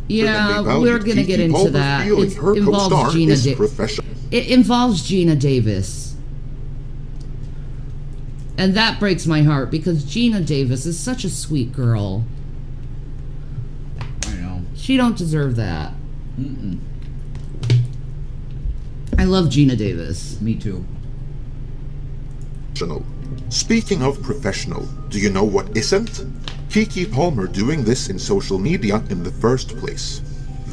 Yeah, we're gonna get into that. It involves Gina Davis. It involves Gina Davis. And that breaks my heart because Gina Davis is such a sweet girl. I know. She don't deserve that. Mm-mm. I love Gina Davis. Me too. Speaking of professional, do you know what isn't? Keke Palmer doing this in social media in the first place.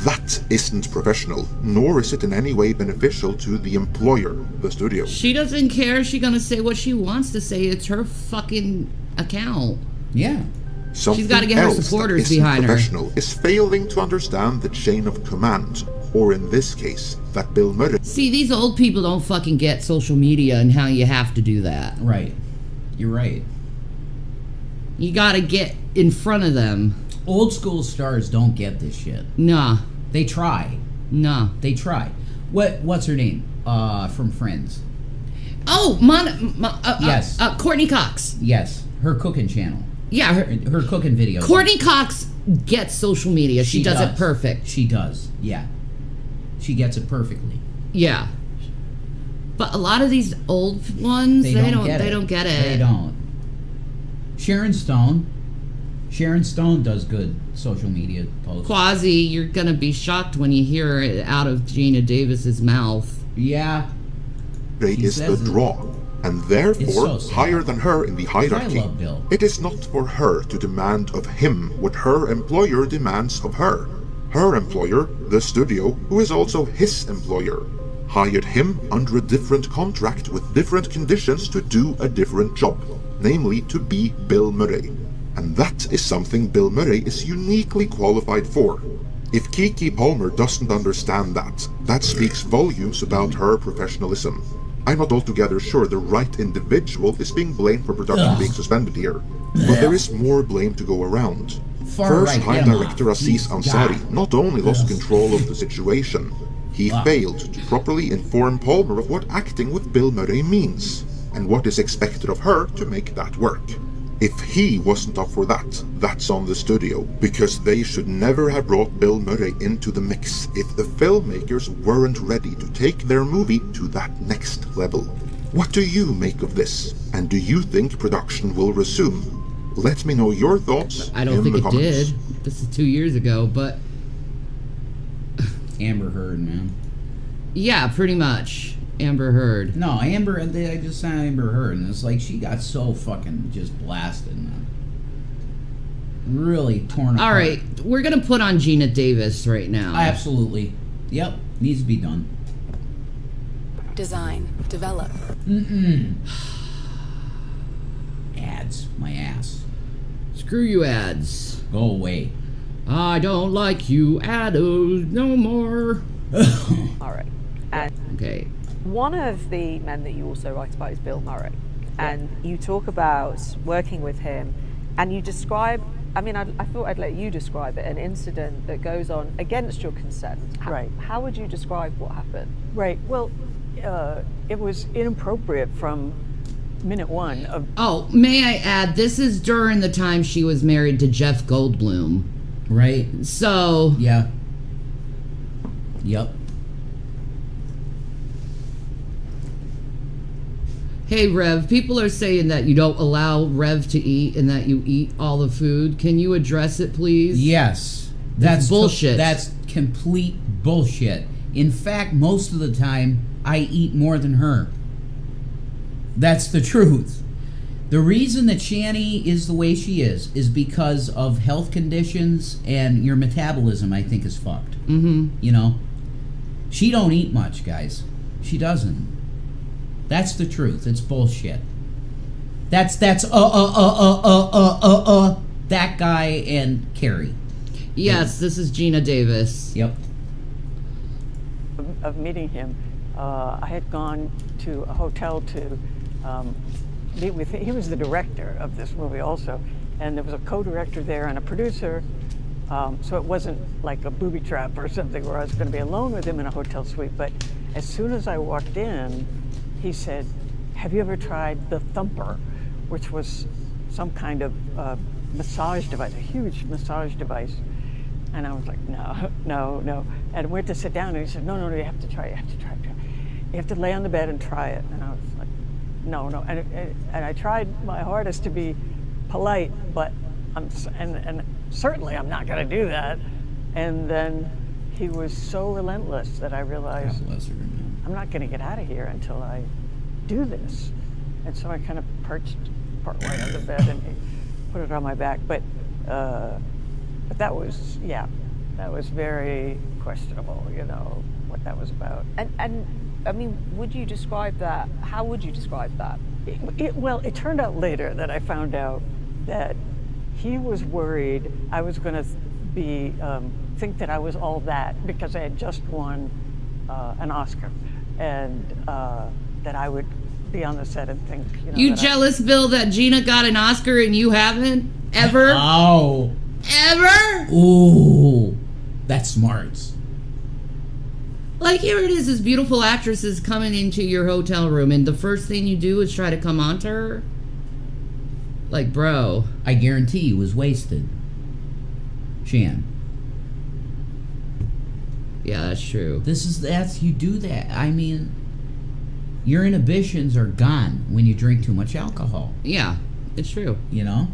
That isn't professional, nor is it in any way beneficial to the employer, the studio. She doesn't care. She's gonna say what she wants to say. It's her fucking account. Yeah. Something She's got to get her else supporters that isn't behind her. professional is failing to understand the chain of command, or in this case, that Bill Murray. See, these old people don't fucking get social media and how you have to do that. Right. You're right. You gotta get in front of them. Old school stars don't get this shit. Nah. They try. Nah. They try. What's her name? From Friends. Oh, yes. Courtney Cox. Yes. Her cooking channel. Yeah, her cooking videos. Courtney Cox gets social media. She does it perfect. She does. Yeah. She gets it perfectly. Yeah. But a lot of these old ones, they don't get it. They don't. Sharon Stone does good social media posts. Quasi, you're gonna be shocked when you hear it out of Gina Davis's mouth. Yeah. Is the draw, and therefore higher than her in the hierarchy. I love Bill. It is not for her to demand of him what her employer demands of her. Her employer, the studio, who is also his employer, hired him under a different contract with different conditions to do a different job, namely to be Bill Murray. And that is something Bill Murray is uniquely qualified for. If Keke Palmer doesn't understand that, that speaks volumes about her professionalism. I'm not altogether sure the right individual is being blamed for production being suspended here, but there is more blame to go around. First-time director Aziz Ansari not only lost control of the situation, he failed to properly inform Palmer of what acting with Bill Murray means, and what is expected of her to make that work. If he wasn't up for that, that's on the studio, because they should never have brought Bill Murray into the mix if the filmmakers weren't ready to take their movie to that next level. What do you make of this? And do you think production will resume? Let me know your thoughts I don't in think the it comments. did. This is 2 years ago, but... Amber Heard, man. Yeah, pretty much. Amber Heard. No, Amber, I just saw Amber Heard, and it's like she got so fucking just blasted, man. Really torn apart. All right, we're going to put on Gina Davis right now. Absolutely. Yep, needs to be done. Design, develop. Ads, my ass. Screw you ads. Go away. I don't like you ados no more. All right. And okay. One of the men that you also write about is Bill Murray. And you talk about working with him, and you describe, I mean, I thought I'd let you describe it, an incident that goes on against your consent. Right. How would you describe what happened? Right. Well, it was inappropriate from minute one of... Oh, may I add, this is during the time she was married to Jeff Goldblum. Right. So... Yeah. Yep. Hey, Rev, people are saying that you don't allow Rev to eat and that you eat all the food. Can you address it, please? Yes. That's bullshit. That's complete bullshit. In fact, most of the time, I eat more than her. That's the truth. The reason that Shanny is the way she is because of health conditions, and your metabolism, I think, is fucked. Mm-hmm. You know? She don't eat much, guys. She doesn't. That's the truth. It's bullshit. That's that guy and Carrie. Yes, this is Gina Davis. Yep. Of meeting him, I had gone to a hotel to meet with him. He was the director of this movie also, and there was a co-director there and a producer, so it wasn't like a booby trap or something where I was going to be alone with him in a hotel suite. But as soon as I walked in, he said, "Have you ever tried the Thumper?" which was some kind of massage device, a huge massage device. And I was like, no. And went to sit down, and he said, no, you have to try it. You have to try it. You have to lay on the bed and try it. And I was like, no. And I tried my hardest to be polite, but and certainly I'm not going to do that. And then he was so relentless that I realized I'm not going to get out of here until I do this. And so I kind of perched partway on the bed, and he put it on my back. But that was, that was very questionable, what that was about. And I mean, would you describe that? How would you describe that? Well, it turned out later that I found out that he was worried I was going to think that I was all that because I had just won an Oscar, and that I would be on the set and think, You jealous, Bill, that Gina got an Oscar and you haven't? Ever? Oh. Ever? Ooh. That's smart. Like, here it is, this beautiful actress is coming into your hotel room, and the first thing you do is try to come onto her? Like, bro. I guarantee you was wasted. Shan. Yeah, that's true. You do that. I mean, your inhibitions are gone when you drink too much alcohol. Yeah, it's true. You're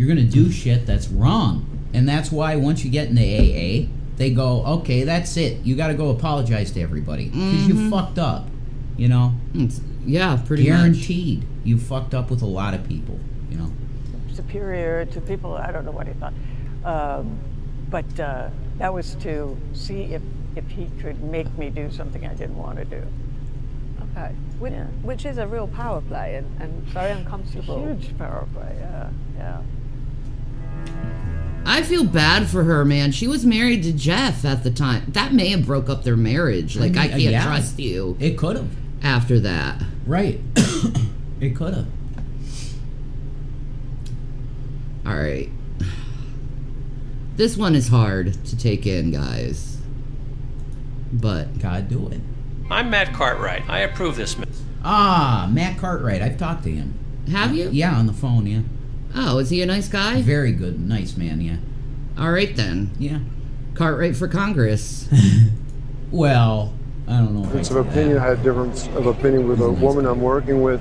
going to do shit that's wrong. And that's why once you get into AA, they go, okay, that's it. You got to go apologize to everybody. Because you fucked up, Yeah, pretty Guaranteed. You fucked up with a lot of people, Superior to people, I don't know what he thought. But that was to see if he could make me do something I didn't want to do. Okay. Which is a real power play and very uncomfortable. Huge power play, yeah. I feel bad for her, man. She was married to Jeff at the time. That may have broke up their marriage. Like, I can't trust you. It could have. After that. Right. It could have. All right. This one is hard to take in, guys. But gotta do it. I'm Matt Cartwright. I approve this. Matt Cartwright. I've talked to him. Have you? Yeah, on the phone, yeah. Oh, is he a nice guy? Very good. Nice man, yeah. All right, then. Yeah. Cartwright for Congress. Well, I don't know. Difference of opinion. I had a difference of opinion with a woman I'm working with.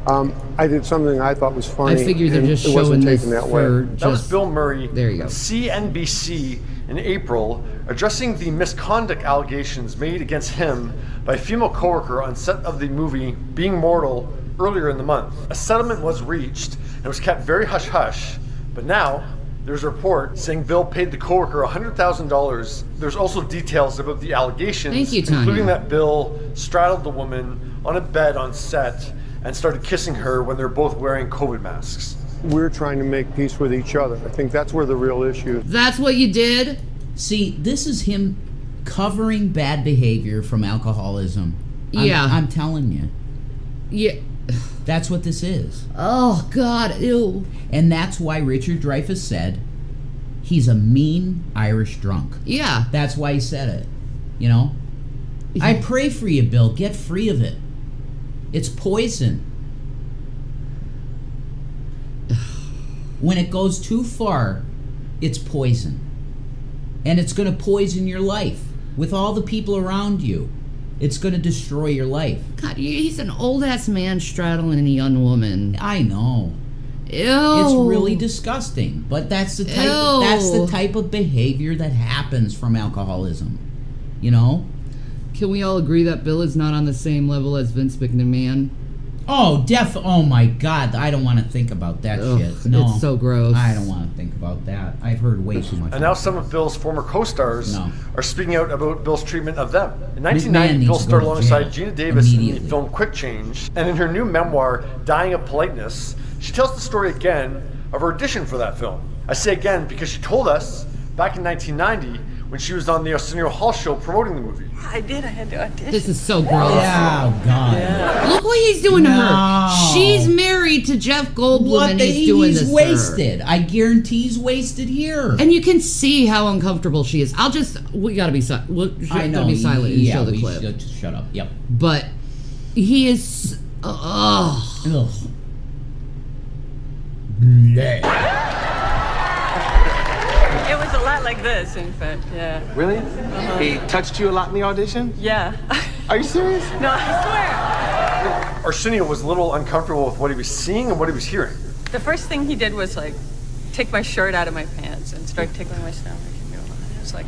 I did something I thought was funny. I figured they're just it showing wasn't this taken that for way. That was Bill Murray. There you go. CNBC in April, addressing the misconduct allegations made against him by a female coworker on set of the movie Being Mortal earlier in the month. A settlement was reached and was kept very hush-hush, but now there's a report saying Bill paid the coworker $100,000. There's also details about the allegations, Thank you, Tanya. including that Bill straddled the woman on a bed on set and started kissing her when they're both wearing COVID masks. We're trying to make peace with each other. I think that's where the real issue is. That's what you did? See, this is him covering bad behavior from alcoholism. I'm telling you. Yeah. That's what this is. Oh, God, ew. And that's why Richard Dreyfuss said he's a mean Irish drunk. Yeah. That's why he said it. I pray for you, Bill. Get free of it. It's poison. When it goes too far, it's poison. And it's going to poison your life with all the people around you. It's going to destroy your life. God, he's an old-ass man straddling a young woman. I know. Ew. It's really disgusting. But that's the type of behavior that happens from alcoholism. You know? Can we all agree that Bill is not on the same level as Vince McMahon? Oh, oh my God, I don't want to think about that shit. No, it's so gross. I don't want to think about that. I've heard way too much. And now some of Bill's former co-stars are speaking out about Bill's treatment of them. In 1990, Bill starred alongside Gina Davis in the film Quick Change, and in her new memoir, Dying of Politeness, she tells the story again of her audition for that film. I say again because she told us back in 1990 when she was on the Arsenio Hall show promoting the movie. I did. I had to audition. This is so gross. Yeah, oh God. Yeah. Look what he's doing to her. She's married to Jeff Goldblum and he's doing this. He's wasted. I guarantee he's wasted here. And you can see how uncomfortable she is. We gotta be silent. I know. Be silent and show the clip. Just shut up. Yep. But he is. Ugh. It was a lot like this, in fact, yeah. Really? He touched you a lot in the audition? Yeah. Are you serious? No, I swear. Arsenio was a little uncomfortable with what he was seeing and what he was hearing. The first thing he did was, like, take my shirt out of my pants and start tickling my stomach. It was like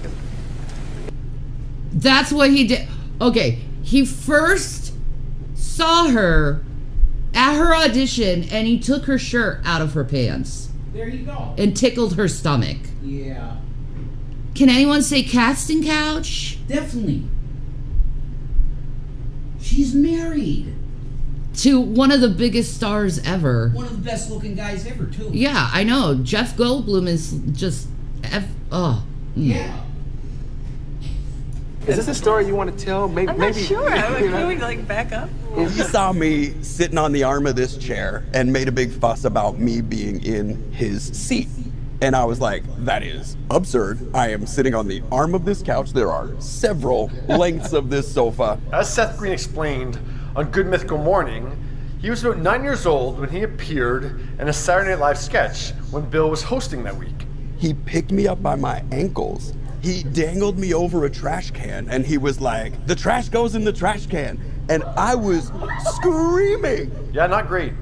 That's what he did. Okay, he first saw her at her audition and he took her shirt out of her pants. There you go. And tickled her stomach. Yeah. Can anyone say casting couch? Definitely. She's married. To one of the biggest stars ever. One of the best looking guys ever, too. Yeah, I know. Jeff Goldblum is just Yeah. Is this a story you want to tell? I'm not sure. Can we, like, back up? You saw me sitting on the arm of this chair and made a big fuss about me being in his seat. And I was like, that is absurd. I am sitting on the arm of this couch. There are several lengths of this sofa. As Seth Green explained on Good Mythical Morning, he was about 9 years old when he appeared in a Saturday Night Live sketch when Bill was hosting that week. He picked me up by my ankles. He dangled me over a trash can and he was like, the trash goes in the trash can. And I was screaming. Yeah, not great.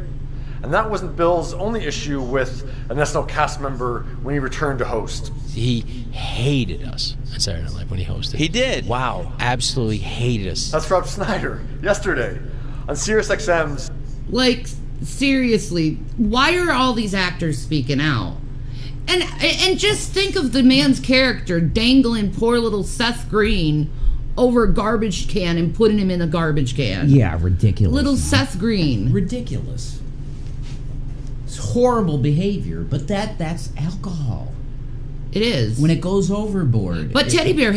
And that wasn't Bill's only issue with an SNL cast member when he returned to host. He hated us on Saturday Night Live when he hosted. He did. Wow, absolutely hated us. That's Rob Schneider, yesterday, on SiriusXM's. Like, seriously, why are all these actors speaking out? And just think of the man's character dangling poor little Seth Green over a garbage can and putting him in a garbage can. Yeah, ridiculous. Little Seth Green. Ridiculous. It's horrible behavior, but that's alcohol. It is. When it goes overboard. But Teddy Bear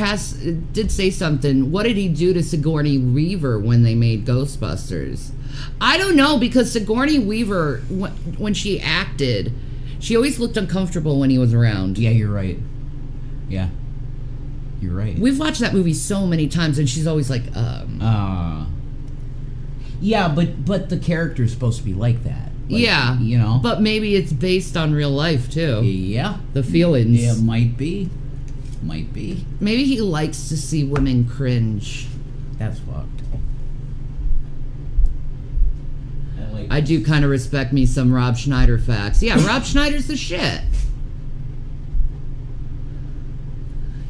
did say something. What did he do to Sigourney Weaver when they made Ghostbusters? I don't know, because Sigourney Weaver, when she acted, she always looked uncomfortable when he was around. Yeah, you're right. Yeah. You're right. We've watched that movie so many times, and she's always like, Yeah, but the character's supposed to be like that. Like, yeah. You know? But maybe it's based on real life, too. Yeah. The feelings. Yeah, might be. Might be. Maybe he likes to see women cringe. That's fucked. I do kind of respect me some Rob Schneider facts. Yeah, Rob Schneider's the shit.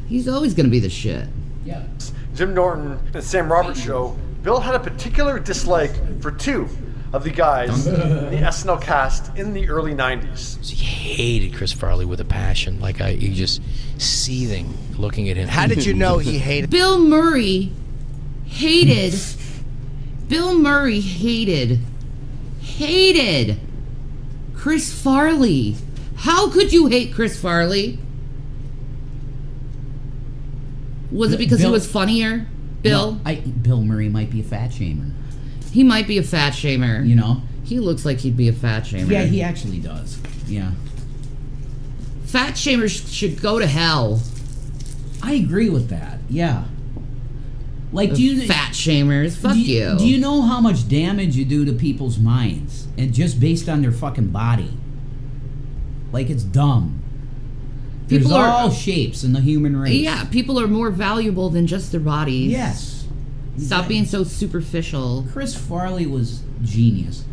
He's always going to be the shit. Yeah. Jim Norton and Sam Roberts show, Bill had a particular dislike for two of the guys in the SNL cast in the early 90s. He hated Chris Farley with a passion. Like, you just seething looking at him. How did you know he hated... Bill Murray hated Chris Farley. How could you hate Chris Farley? Was it because he was funnier? Bill? No, Bill Murray might be a fat shamer. He might be a fat shamer. You know? He looks like he'd be a fat shamer. Yeah, he actually does. Yeah. Fat shamers should go to hell. I agree with that. Yeah. Like, fat shamers, fuck you. Do you know how much damage you do to people's minds, and just based on their fucking body? Like, it's dumb. There's all shapes in the human race. Yeah, people are more valuable than just their bodies. Yes. Stop being so superficial. Chris Farley was genius.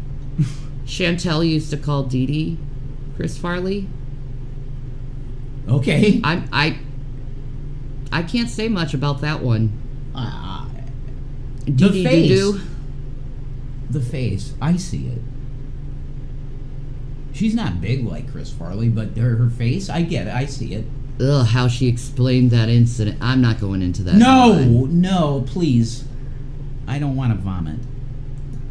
Chantel used to call Dee Dee Chris Farley. Okay. I can't say much about that one. The face. The face. I see it. She's not big like Chris Farley, but her face, I get it. I see it. Ugh, how she explained that incident. I'm not going into that. No, please. I don't want to vomit.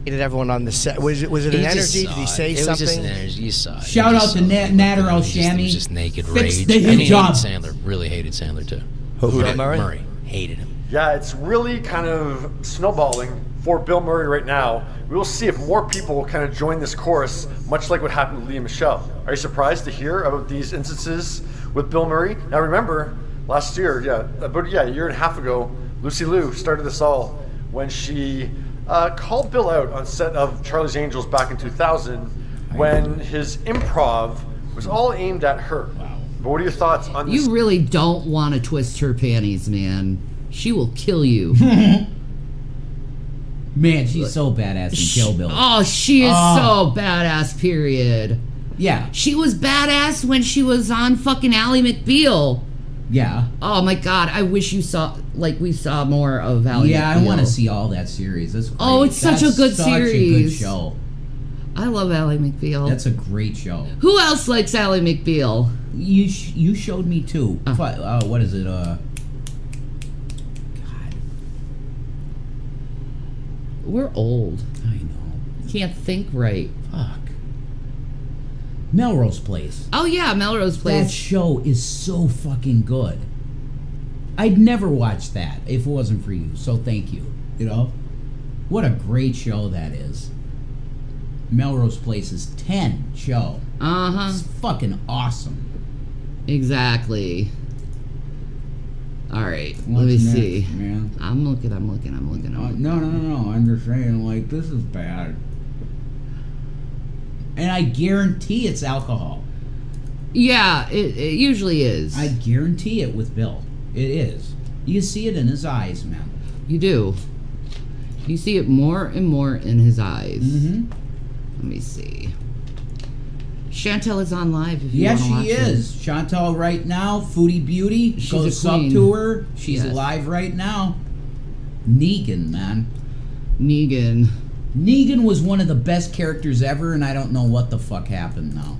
Hated everyone on the set. Was it an energy? Did he say something? It was just an energy. You saw it. Shout out to Nader Shanny. He was just naked Fix rage. the I mean, job. hated Sandler. Really hated Sandler too. Who did? Murray? Hated him. Yeah, it's really kind of snowballing for Bill Murray right now. We will see if more people will kind of join this chorus, much like what happened with Lea Michele. Are you surprised to hear about these instances with Bill Murray? Now remember, last year, about a year and a half ago, Lucy Liu started this all when she called Bill out on set of Charlie's Angels back in 2000 when his improv was all aimed at her. Wow. But what are your thoughts on this? You really don't want to twist her panties, man. She will kill you. Man, she's so badass in Kill Bill. Oh, she is so badass, period. Yeah. She was badass when she was on fucking Ally McBeal. Yeah. Oh my god, I wish we saw more of Ally McBeal. Yeah, I want to see all that series. That's great. Oh, it's such a good series. Such a good show. I love Ally McBeal. That's a great show. Who else likes Ally McBeal? You showed me too. What is it? God. We're old. I know. Can't think right. Fuck. Melrose Place. Oh yeah, Melrose Place. That show is so fucking good. I'd never watch that if it wasn't for you. So thank you. You know, what a great show that is. Melrose Place's 10 show. It's fucking awesome. Exactly. All right, What's let me next, see. Man? I'm looking. No. I'm just saying, like, this is bad. And I guarantee it's alcohol. Yeah, it usually is. I guarantee it with Bill. It is. You see it in his eyes, man. You do. You see it more and more in his eyes. Mm-hmm. Let me see. Chantel is on live if you want to watch she is. it. Chantel right now, Foodie Beauty. She's Go a sub queen. to her. She's Yes. live right now. Negan, man. Negan was one of the best characters ever, and I don't know what the fuck happened now.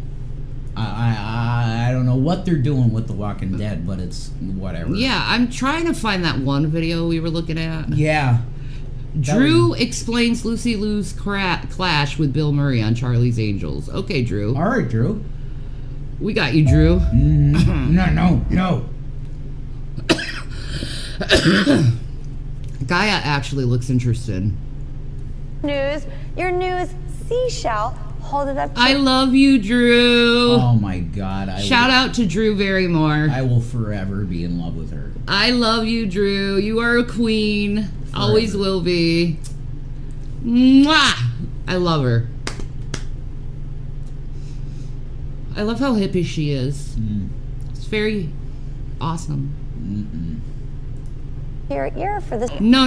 I don't know what they're doing with The Walking Dead, but it's whatever. Yeah, I'm trying to find that one video we were looking at. Yeah. Drew explains Lucy Liu's clash with Bill Murray on Charlie's Angels. Okay, Drew. All right, Drew. We got you, Drew. No. Gaia actually looks interested. Your news seashell. Hold it up. I love you, Drew. Oh my God. Shout out to Drew Barrymore. I will forever be in love with her. I love you, Drew. You are a queen. Forever. Always will be. Mwah! I love her. I love how hippie she is. It's very awesome. Your ear for this. No.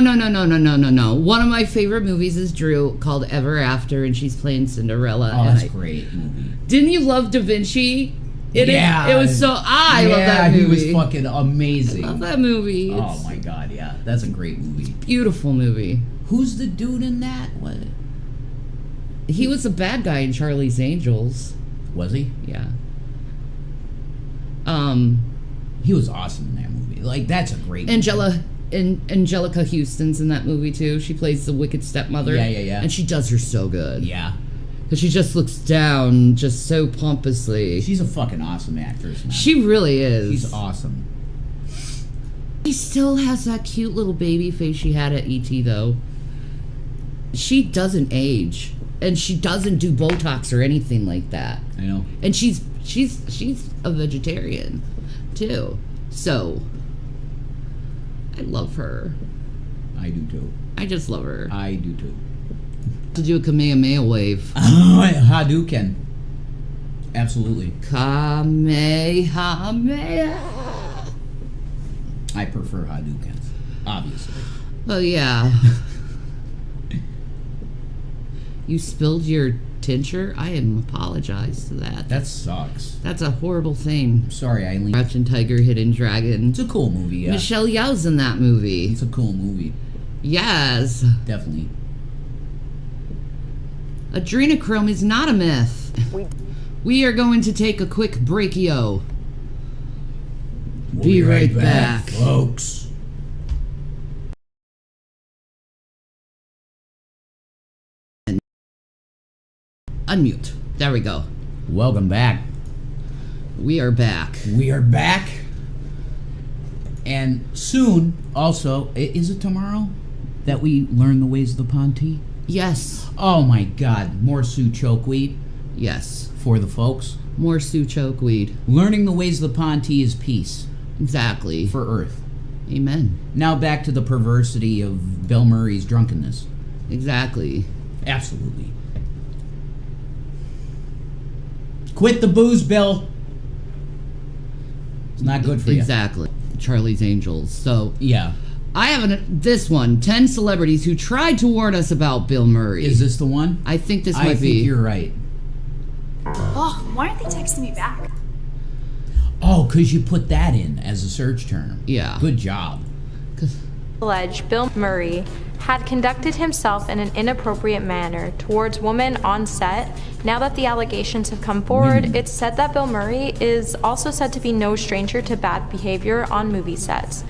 One of my favorite movies is Drew, called Ever After, and she's playing Cinderella. Oh, that's a great movie. Didn't you love Da Vinci? It was so. I love that movie. He was fucking amazing. Love that movie. Oh my God, yeah, that's a great movie. Beautiful movie. Who's the dude in that? What? He was the bad guy in Charlie's Angels. Was he? Yeah. He was awesome in that movie. Like, that's a great movie. Angelica Houston's in that movie too. She plays the wicked stepmother. Yeah. And she does her so good. Yeah. Because she just looks down just so pompously. She's a fucking awesome actress, man. She really is. She's awesome. She still has that cute little baby face she had at E.T. though. She doesn't age. And she doesn't do Botox or anything like that. I know. And she's a vegetarian too. So I love her. I do too. I just love her. I do too. To do a Kamehameha wave. Hadouken. Absolutely. Kamehameha. I prefer Hadoukens, obviously. Oh, yeah. You spilled your tincture? I apologize to that. That sucks. That's a horrible thing. I'm sorry, Eileen. Crouching Tiger, Hidden Dragon. It's a cool movie, yeah. Michelle Yeoh's in that movie. It's a cool movie. Yes. Definitely. Adrenochrome is not a myth. We are going to take a quick break, yo. We'll be right back, folks. Unmute. There we go. Welcome back. We are back. We are back. And soon, also, is it tomorrow that we learn the ways of the Ponte? Yes. Oh my God. More Sioux chokeweed? Yes. For the folks? More Sioux chokeweed. Learning the ways of the Ponte is peace. Exactly. For Earth. Amen. Now back to the perversity of Bill Murray's drunkenness. Exactly. Absolutely. Quit the booze, Bill. It's not good for you. Exactly. Charlie's Angels. So, yeah. I have this one. 10 celebrities who tried to warn us about Bill Murray. Is this the one? I think this might be. I think you're right. Oh, why aren't they texting me back? Oh, because you put that in as a search term. Yeah. Good job. Alleged Bill Murray had conducted himself in an inappropriate manner towards women on set. Now that the allegations have come forward, it's said that Bill Murray is also said to be no stranger to bad behavior on movie sets.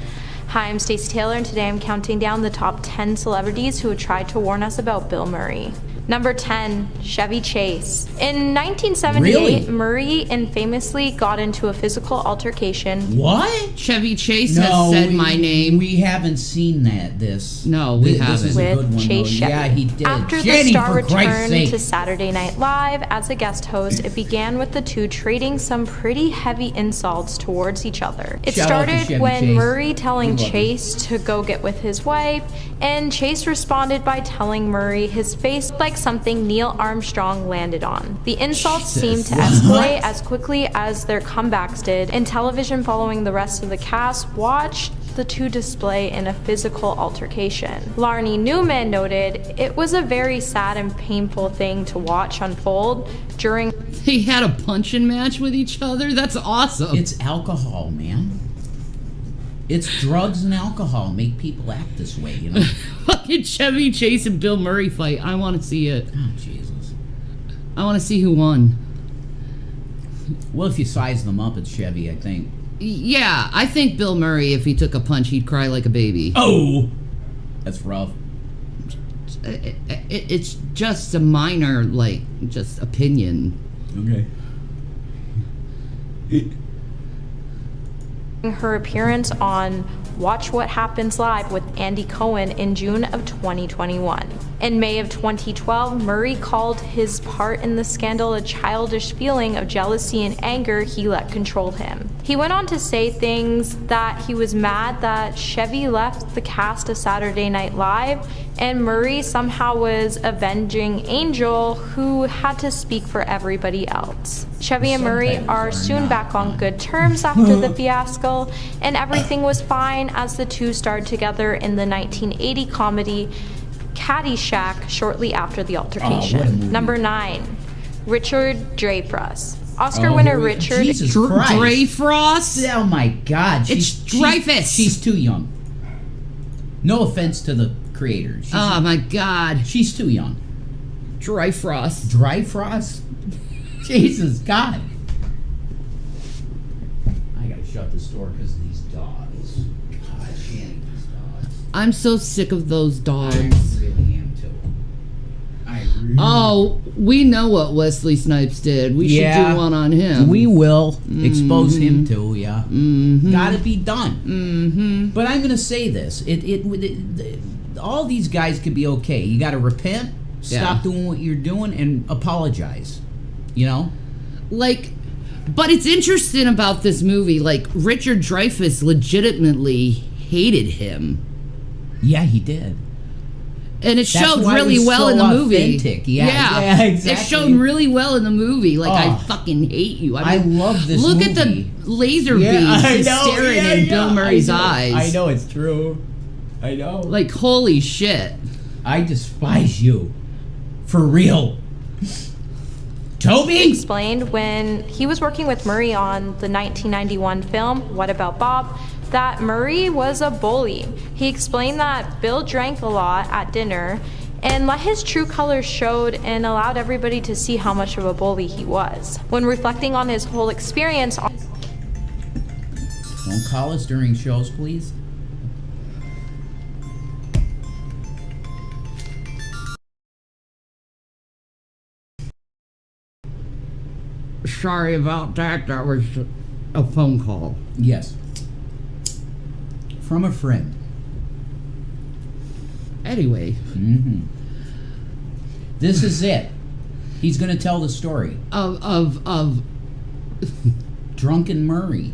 Hi, I'm Stacey Taylor, and today I'm counting down the top 10 celebrities who have tried to warn us about Bill Murray. Number 10, Chevy Chase. In 1978, Murray infamously got into a physical altercation. What? Chevy Chase has said my name. We haven't seen this. No, we haven't. This is a good one, Chase though. Chevy. Yeah, he did. After Shanny, the star for Christ's returned sake. to Saturday Night Live as a guest host, it began with the two trading some pretty heavy insults towards each other. It Shout out to started Chevy when Chase. Murray telling We love Chase to go get with his wife, and Chase responded by telling Murray his face looked like something Neil Armstrong landed on. The insults seemed to escalate as quickly as their comebacks did, and television following the rest of the cast watched the two display in a physical altercation. Larnie Newman noted it was a very sad and painful thing to watch unfold during. They had a punching match with each other? That's awesome. It's alcohol, man. It's drugs and alcohol make people act this way, you know? Fucking Chevy Chase and Bill Murray fight. I want to see it. Oh, Jesus. I want to see who won. Well, if you size them up, it's Chevy, I think. Yeah, I think Bill Murray, if he took a punch, he'd cry like a baby. Oh! That's rough. It's just a minor, just opinion. Okay. Her appearance on Watch What Happens Live with Andy Cohen in June of 2021. In May of 2012, Murray called his part in the scandal a childish feeling of jealousy and anger he let control him. He went on to say things that he was mad that Chevy left the cast of Saturday Night Live and Murray somehow was avenging Angel, who had to speak for everybody else. Chevy and Murray are soon back on good terms after the fiasco, and everything was fine as the two starred together in the 1980 comedy Caddyshack shortly after the altercation. Number 9, Richard Dreyfuss. Oscar winner Richard Dreyfuss? Oh my God. It's Dreyfuss. She's too young. No offense to the creator. Oh my God. She's too young. Dreyfuss. Dreyfuss? Jesus God. I gotta shut this door because of these dogs. God, Shanny, these dogs. I'm so sick of those dogs. I really am too. Oh, we know what Wesley Snipes did. We should do one on him. We will expose him too, yeah. Gotta be done. But I'm gonna say this. All these guys could be okay. You gotta repent, stop doing what you're doing, and apologize. You know? But it's interesting about this movie. Richard Dreyfuss legitimately hated him. Yeah, he did. And it showed really well in the movie. Yeah, exactly. It showed really well in the movie. I fucking hate you. I love this movie. Look at movie. the laser beams staring in Bill Murray's eyes. I know, it's true. I know. Like, holy shit. I despise you. For real. Toby? He explained when he was working with Murray on the 1991 film, What About Bob, that Murray was a bully. He explained that Bill drank a lot at dinner and let his true colors showed and allowed everybody to see how much of a bully he was. When reflecting on his whole experience... Don't call us during shows, please. Sorry about that. That was a phone call. Yes. From a friend. Anyway. Mm-hmm. This is it. He's going to tell the story. Of Drunken Murray.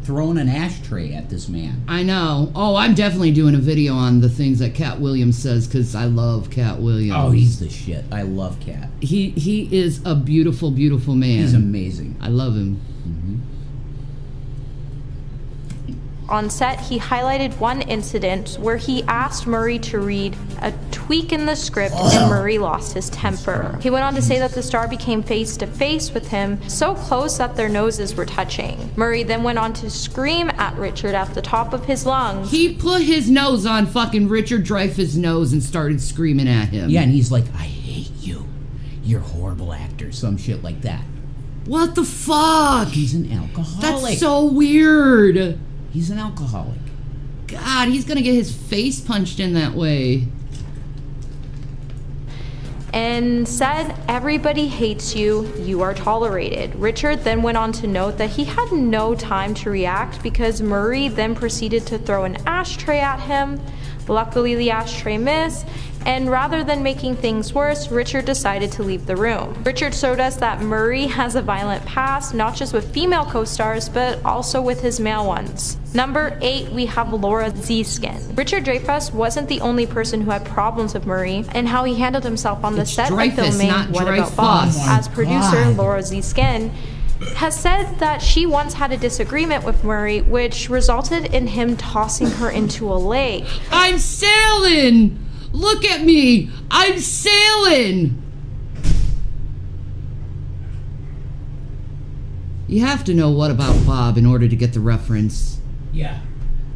Throwing an ashtray at this man. I know. Oh, I'm definitely doing a video on the things that Cat Williams says because I love Cat Williams. Oh, he's the shit. I love Cat. He is a beautiful, beautiful man. He's amazing. I love him. Mm-hmm. On set, he highlighted one incident where he asked Murray to read a tweak in the script and Murray lost his temper. He went on to say that the star became face to face with him, so close that their noses were touching. Murray then went on to scream at Richard at the top of his lungs. He put his nose on fucking Richard Dreyfuss' nose and started screaming at him. Yeah, and he's like, I hate you. You're a horrible actor. Some shit like that. What the fuck? He's an alcoholic. That's so weird. He's an alcoholic. God, he's gonna get his face punched in that way. And said, everybody hates you, you are tolerated. Richard then went on to note that he had no time to react because Murray then proceeded to throw an ashtray at him. Luckily, the ashtray missed, and rather than making things worse, Richard decided to leave the room. Richard showed us that Murray has a violent past, not just with female co-stars, but also with his male ones. Number 8, we have Laura Ziskin. Richard Dreyfuss wasn't the only person who had problems with Murray and how he handled himself on the set of filming What About Bob. As producer, Laura Ziskin has said that she once had a disagreement with Murray, which resulted in him tossing her into a lake. I'm sailing! Look at me! I'm sailing! You have to know What About Bob in order to get the reference. Yeah.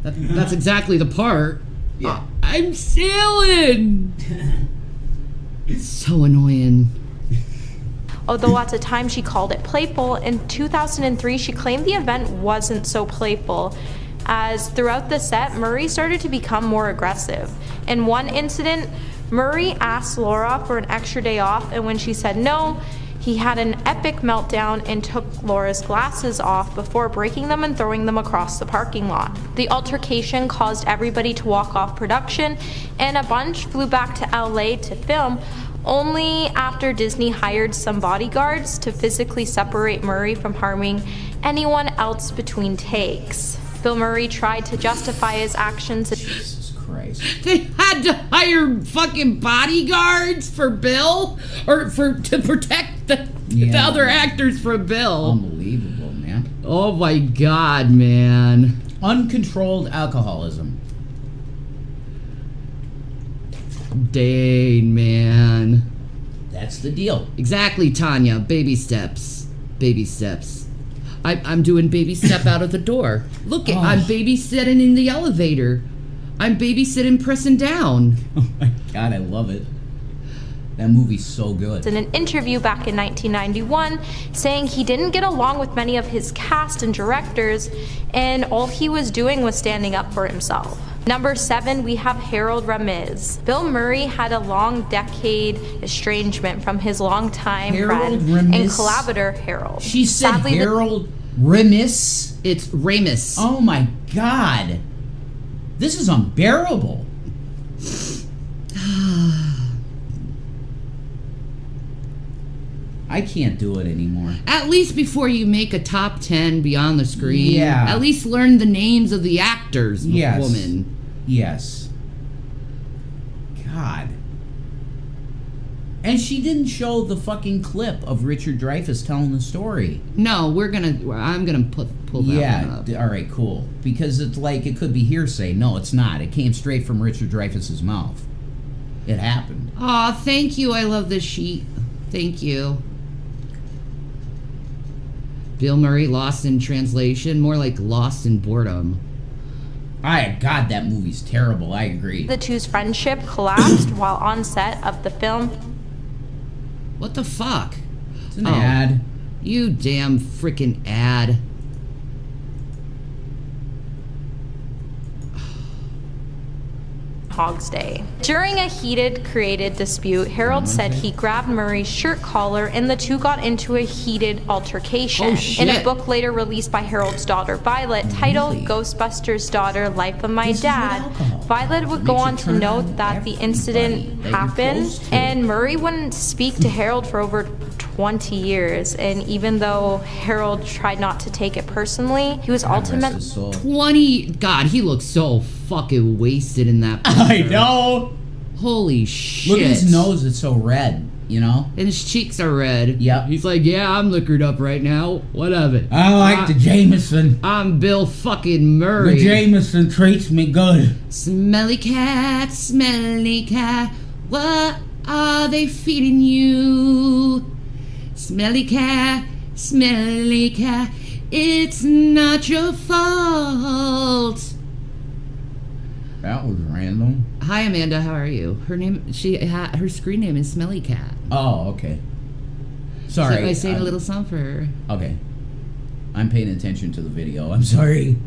That's exactly the part. Yeah. I'm sailing! It's so annoying. Although at the time she called it playful, in 2003 she claimed the event wasn't so playful, as throughout the set, Murray started to become more aggressive. In one incident, Murray asked Laura for an extra day off, and when she said no, he had an epic meltdown and took Laura's glasses off before breaking them and throwing them across the parking lot. The altercation caused everybody to walk off production, and a bunch flew back to LA to film, only after Disney hired some bodyguards to physically separate Murray from harming anyone else between takes. Bill Murray tried to justify his actions. Jesus Christ. They had to hire fucking bodyguards for Bill? Or to protect the other actors from Bill? Unbelievable, man. Oh my God, man. Uncontrolled alcoholism. Dang, man. That's the deal. Exactly, Tanya. Baby steps. Baby steps. I'm doing baby step out of the door. Look, I'm babysitting in the elevator. I'm babysitting pressing down. Oh my God, I love it. That movie's so good. In an interview back in 1991, saying he didn't get along with many of his cast and directors, and all he was doing was standing up for himself. Number 7, we have Harold Ramis. Bill Murray had a long decade estrangement from his longtime friend and collaborator, Harold. She said Harold Ramis? It's Ramis. Oh my God. This is unbearable. I can't do it anymore. At least before you make a top 10 beyond the screen, yeah. At least learn the names of the actors, woman. Yes. God. And she didn't show the fucking clip of Richard Dreyfuss telling the story. No, I'm gonna pull that one up. Yeah, all right, cool. Because it's like, it could be hearsay. No, it's not. It came straight from Richard Dreyfuss's mouth. It happened. Aw, thank you. I love this sheet. Thank you. Bill Murray, Lost in Translation. More like Lost in Boredom. God, that movie's terrible. I agree. The two's friendship collapsed while on set of the film. What the fuck? It's an ad. You damn freaking ad. Hog's Day. During a heated created dispute, Harold said he grabbed Murray's shirt collar and the two got into a heated altercation. Oh, shit. In a book later released by Harold's daughter Violet, titled Ghostbusters' Daughter, Life of My Dad, Violet would go on to note that the incident happened and Murray wouldn't speak to Harold for over 20 years, and even though Harold tried not to take it personally, he was ultimately 20. God, he looks so fucking wasted in that picture. I know. Holy shit. Look at his nose, it's so red, you know? And his cheeks are red. Yep. He's like, yeah, I'm liquored up right now. Whatever. I like the Jameson. I'm Bill fucking Murray. The Jameson treats me good. Smelly cat, what are they feeding you? Smelly cat, it's not your fault. That was random. Hi Amanda, how are you? Her screen name is Smelly Cat. Oh, okay. Sorry. So I sang a little song for her. Okay. I'm paying attention to the video. I'm sorry.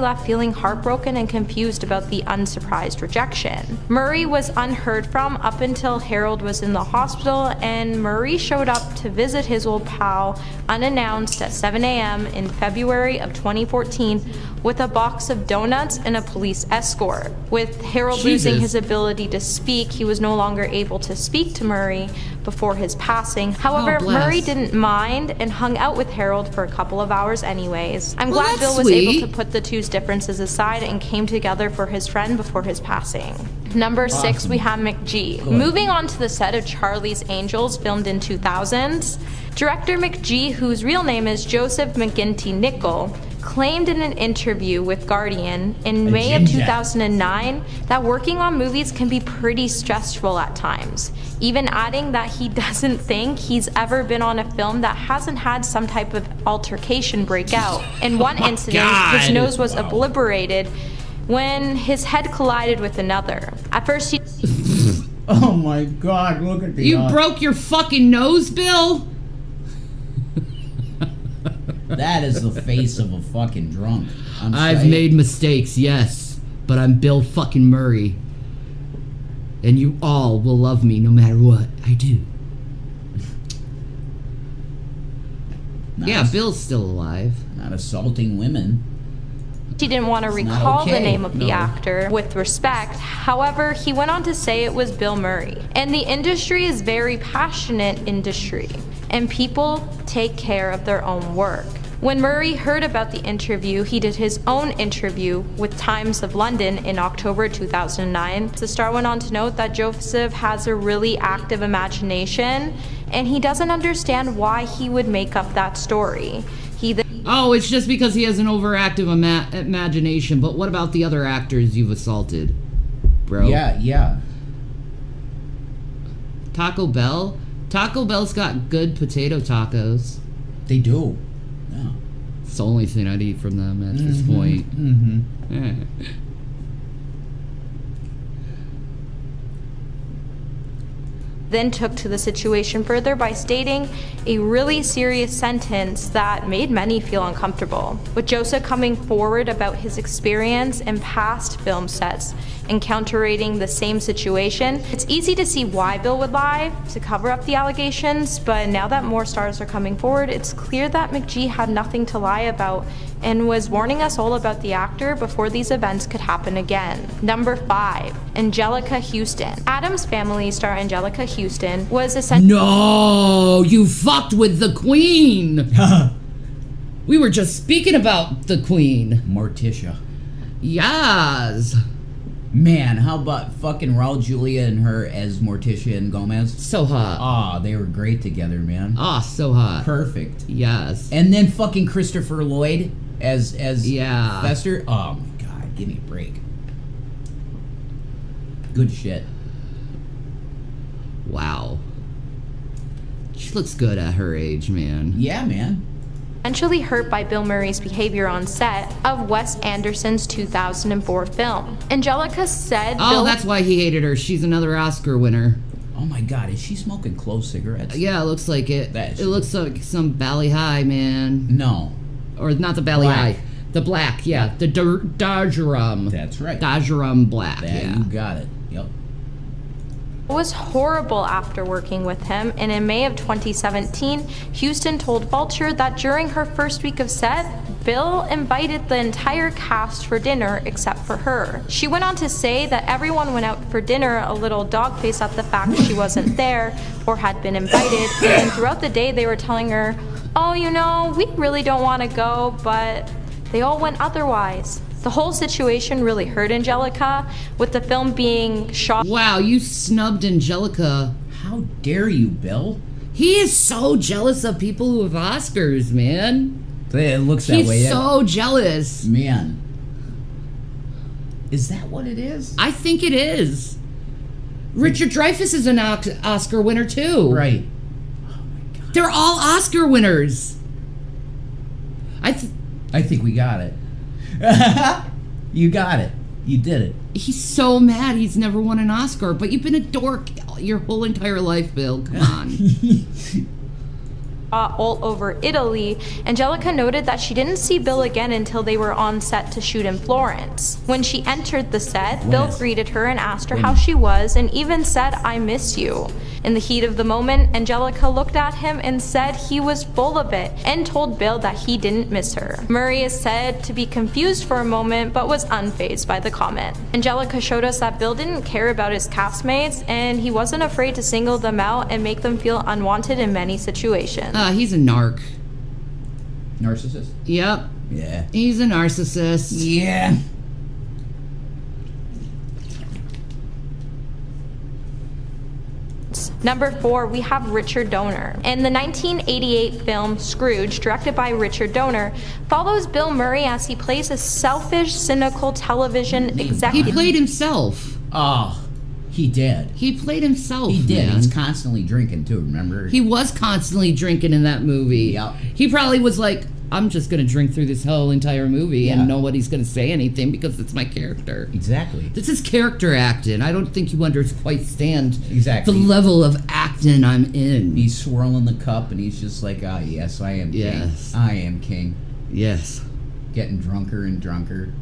left feeling heartbroken and confused about the unsurprised rejection. Murray was unheard from up until Harold was in the hospital, and Murray showed up to visit his old pal unannounced at 7 a.m. in February of 2014 with a box of donuts and a police escort. With Harold losing his ability to speak, he was no longer able to speak to Murray before his passing. However, Murray didn't mind and hung out with Harold for a couple of hours anyways. I'm glad Bill was able to put the two's differences aside and came together for his friend before his passing. Number 6, we have McG. Moving on to the set of Charlie's Angels, filmed in 2000s, director McG, whose real name is Joseph McGinty Nicol, claimed in an interview with Guardian in May of 2009 that working on movies can be pretty stressful at times, even adding that he doesn't think he's ever been on a film that hasn't had some type of altercation break out. In one incident, his nose was obliterated when his head collided with another. At first he... Oh my god, look at the... You broke your fucking nose, Bill? That is the face of a fucking drunk. I've made mistakes, yes, but I'm Bill fucking Murray. And you all will love me no matter what I do. Yeah, Bill's still alive. Not assaulting women. He didn't want to recall the name of the actor with respect. However, he went on to say it was Bill Murray. And the industry is very passionate industry, and people take care of their own work. When Murray heard about the interview, he did his own interview with Times of London in October 2009. The star went on to note that Joseph has a really active imagination, and he doesn't understand why he would make up that story. Oh, it's just because he has an overactive imagination, but what about the other actors you've assaulted, bro? Yeah. Taco Bell? Taco Bell's got good potato tacos. They do. Yeah. It's the only thing I'd eat from them at this point. Then took to the situation further by stating a really serious sentence that made many feel uncomfortable. With Joseph coming forward about his experience in past film sets encountering the same situation, it's easy to see why Bill would lie to cover up the allegations, but now that more stars are coming forward, it's clear that McG had nothing to lie about and was warning us all about the actor before these events could happen again. Number 5, Angelica Houston. Addams Family star Angelica Houston was essentially— No, you fucked with the Queen. We were just speaking about the Queen. Morticia. Yes. Man, how about fucking Raul Julia and her as Morticia and Gomez? So hot. Aw, they were great together, man. Ah, so hot. Perfect. Yes. And then fucking Christopher Lloyd as Fester. Oh my god, give me a break. Good shit. Wow. She looks good at her age, man. Yeah, man. Eventually hurt by Bill Murray's behavior on set of Wes Anderson's 2004 film. Angelica said that's why he hated her. She's another Oscar winner. Oh my god, is she smoking clove cigarettes? Yeah, it looks like it. It looks like some Bally High, man. No. Or not the Bally High. The black, yeah. The Dajarum. That's right. Dajarum black, You got it. Yep. It was horrible after working with him, and in May of 2017, Houston told Vulture that during her first week of set, Bill invited the entire cast for dinner except for her. She went on to say that everyone went out for dinner a little dog-faced at the fact she wasn't there or had been invited, and throughout the day they were telling her, oh, you know, we really don't want to go, but they all went otherwise. The whole situation really hurt Angelica, with the film being shot. Wow, you snubbed Angelica. How dare you, Bill? He is so jealous of people who have Oscars, man. It looks that way. He's so jealous. Man. Is that what it is? I think it is. Richard Dreyfuss is an Oscar winner, too. Right. Oh my God. They're all Oscar winners. I think we got it. You got it. You did it. He's so mad he's never won an Oscar, but you've been a dork your whole entire life, Bill. Come on. All over Italy, Angelica noted that she didn't see Bill again until they were on set to shoot in Florence. When she entered the set, Bill greeted her and asked her how she was and even said, I miss you. In the heat of the moment, Angelica looked at him and said he was full of it and told Bill that he didn't miss her. Murray is said to be confused for a moment but was unfazed by the comment. Angelica showed us that Bill didn't care about his castmates and he wasn't afraid to single them out and make them feel unwanted in many situations. He's a narc. Narcissist? Yep. Yeah. He's a narcissist. Yeah. Number 4, we have Richard Donner. In the 1988 film Scrooge, directed by Richard Donner, follows Bill Murray as he plays a selfish, cynical television executive. He played himself. Oh, he did. He played himself. He did. Man. He's constantly drinking too, remember? He was constantly drinking in that movie. Yep. He probably was like, I'm just going to drink through this whole entire movie and nobody's going to say anything because it's my character. Exactly. This is character acting. I don't think you quite stand exactly the level of acting I'm in. He's swirling the cup and he's just like, ah, yes, I am king. Yes. I am king. Yes. Getting drunker and drunker.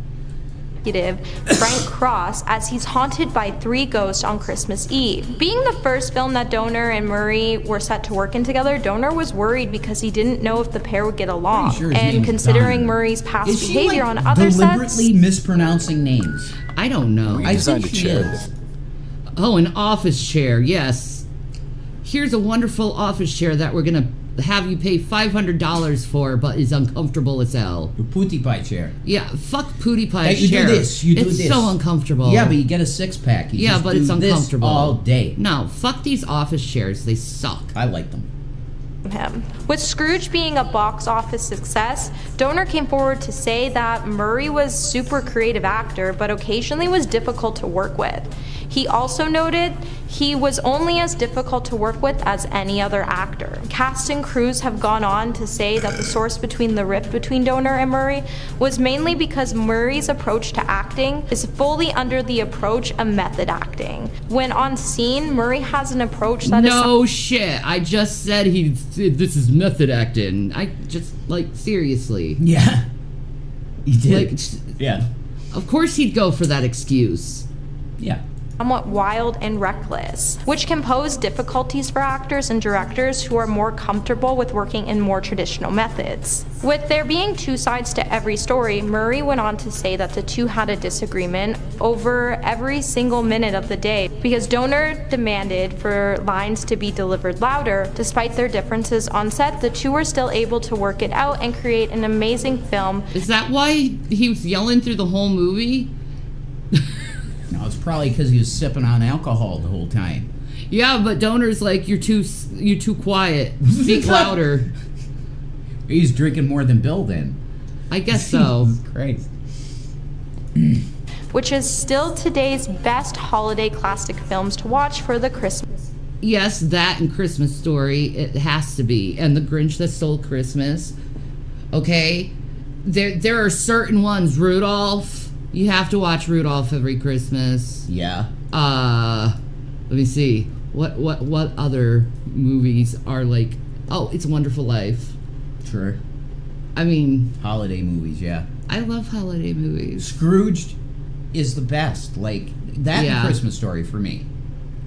Frank Cross as he's haunted by 3 ghosts on Christmas Eve. Being the first film that Donner and Murray were set to work in together, Donner was worried because he didn't know if the pair would get along. Sure and considering Murray's past behavior on other sets, deliberately mispronouncing names. I don't know. I think she is. Oh, an office chair. Yes. Here's a wonderful office chair that we're gonna have you pay $500 for, but is uncomfortable as hell. Your pootie pie chair. Yeah, fuck pootie pie you chair. Do this. You do it's this. so uncomfortable. Yeah, but you get a 6-pack. Yeah, but it's uncomfortable all day. No, fuck these office chairs. They suck. I like them. With Scrooge being a box office success, Donner came forward to say that Murray was super creative actor, but occasionally was difficult to work with. He also noted he was only as difficult to work with as any other actor. Cast and crews have gone on to say that the source between the rift between Donner and Murray was mainly because Murray's approach to acting is fully under the approach of method acting. When on scene, Murray has an approach that No shit. I just said this is method acting. I just, seriously. Yeah. He did. Yeah. Of course he'd go for that excuse. Yeah. Somewhat wild and reckless, which can pose difficulties for actors and directors who are more comfortable with working in more traditional methods. With there being 2 sides to every story, Murray went on to say that the 2 had a disagreement over every single minute of the day because Donner demanded for lines to be delivered louder. Despite their differences on set, the 2 were still able to work it out and create an amazing film. Is that why he was yelling through the whole movie? No, probably because he was sipping on alcohol the whole time. Yeah, but Donner's like, you're too quiet. Speak louder. He's drinking more than Bill then. I guess so. Great. Which is still today's best holiday classic films to watch for the Christmas. Yes, that and Christmas Story, it has to be. And The Grinch That Stole Christmas. Okay? There are certain ones. Rudolph. You have to watch Rudolph every Christmas. Yeah. Let me see. What other movies are like... Oh, It's a Wonderful Life. Sure. I mean... Holiday movies, yeah. I love holiday movies. Scrooged is the best. Like, that and Christmas Story for me.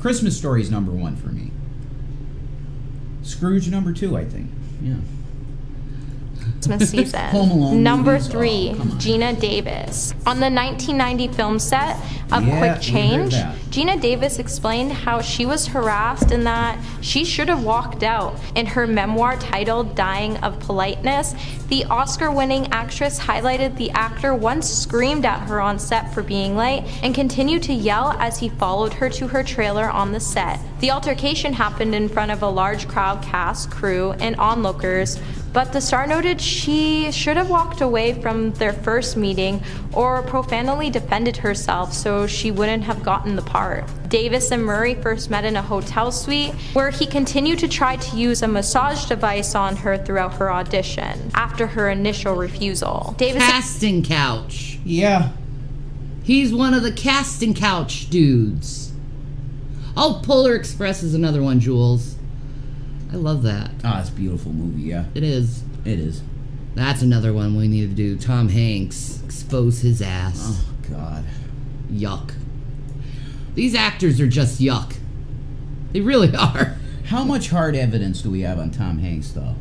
Christmas Story is number 1 for me. Scrooge number 2, I think. Yeah. Christmas season. Home Alone Number movies. 3, Gina Davis. On the 1990 film set of Quick Change, Gina Davis explained how she was harassed and that she should have walked out. In her memoir titled Dying of Politeness, the Oscar-winning actress highlighted the actor once screamed at her on set for being late and continued to yell as he followed her to her trailer on the set. The altercation happened in front of a large crowd, cast, crew, and onlookers, but the star noted she should have walked away from their first meeting or profanely defended herself so she wouldn't have gotten the part. Davis and Murray first met in a hotel suite where he continued to try to use a massage device on her throughout her audition after her initial refusal. Casting couch. Yeah. He's one of the casting couch dudes. Oh, Polar Express is another one, Jules. I love that. Ah, it's a beautiful movie, yeah. It is. It is. That's another one we need to do. Tom Hanks. Expose his ass. Oh, God. Yuck. These actors are just yuck. They really are. How much hard evidence do we have on Tom Hanks, though?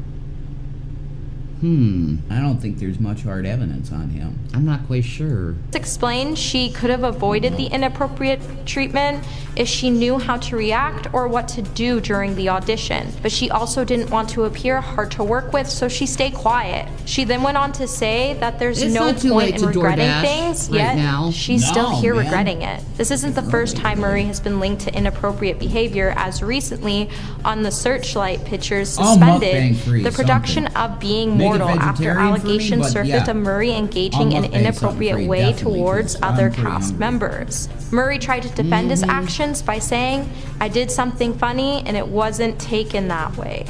I don't think there's much hard evidence on him. I'm not quite sure. Explained she could have avoided the inappropriate treatment if she knew how to react or what to do during the audition, but she also didn't want to appear hard to work with, so she stayed quiet. She then went on to say that there's no point in regretting things, yet she's still here regretting it. This isn't the first time Murray has been linked to inappropriate behavior, as recently on the Searchlight Pictures suspended the production of Being Mortal after allegations surfaced of Murray engaging in an inappropriate way towards other cast members. Murray tried to defend his actions by saying, "I did something funny and it wasn't taken that way."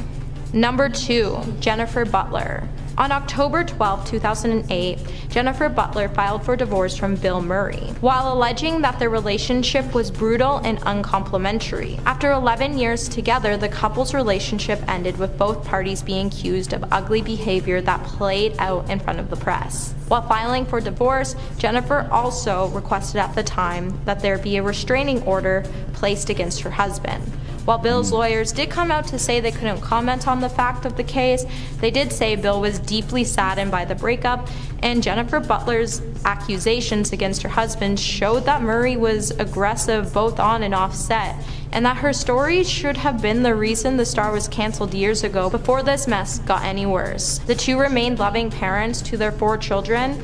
Number 2, Jennifer Butler. On October 12, 2008, Jennifer Butler filed for divorce from Bill Murray, while alleging that their relationship was brutal and uncomplimentary. After 11 years together, the couple's relationship ended with both parties being accused of ugly behavior that played out in front of the press. While filing for divorce, Jennifer also requested at the time that there be a restraining order placed against her husband. While Bill's lawyers did come out to say they couldn't comment on the fact of the case, they did say Bill was deeply saddened by the breakup, and Jennifer Butler's accusations against her husband showed that Murray was aggressive both on and off set, and that her story should have been the reason the star was canceled years ago before this mess got any worse. The two remained loving parents to their 4 children,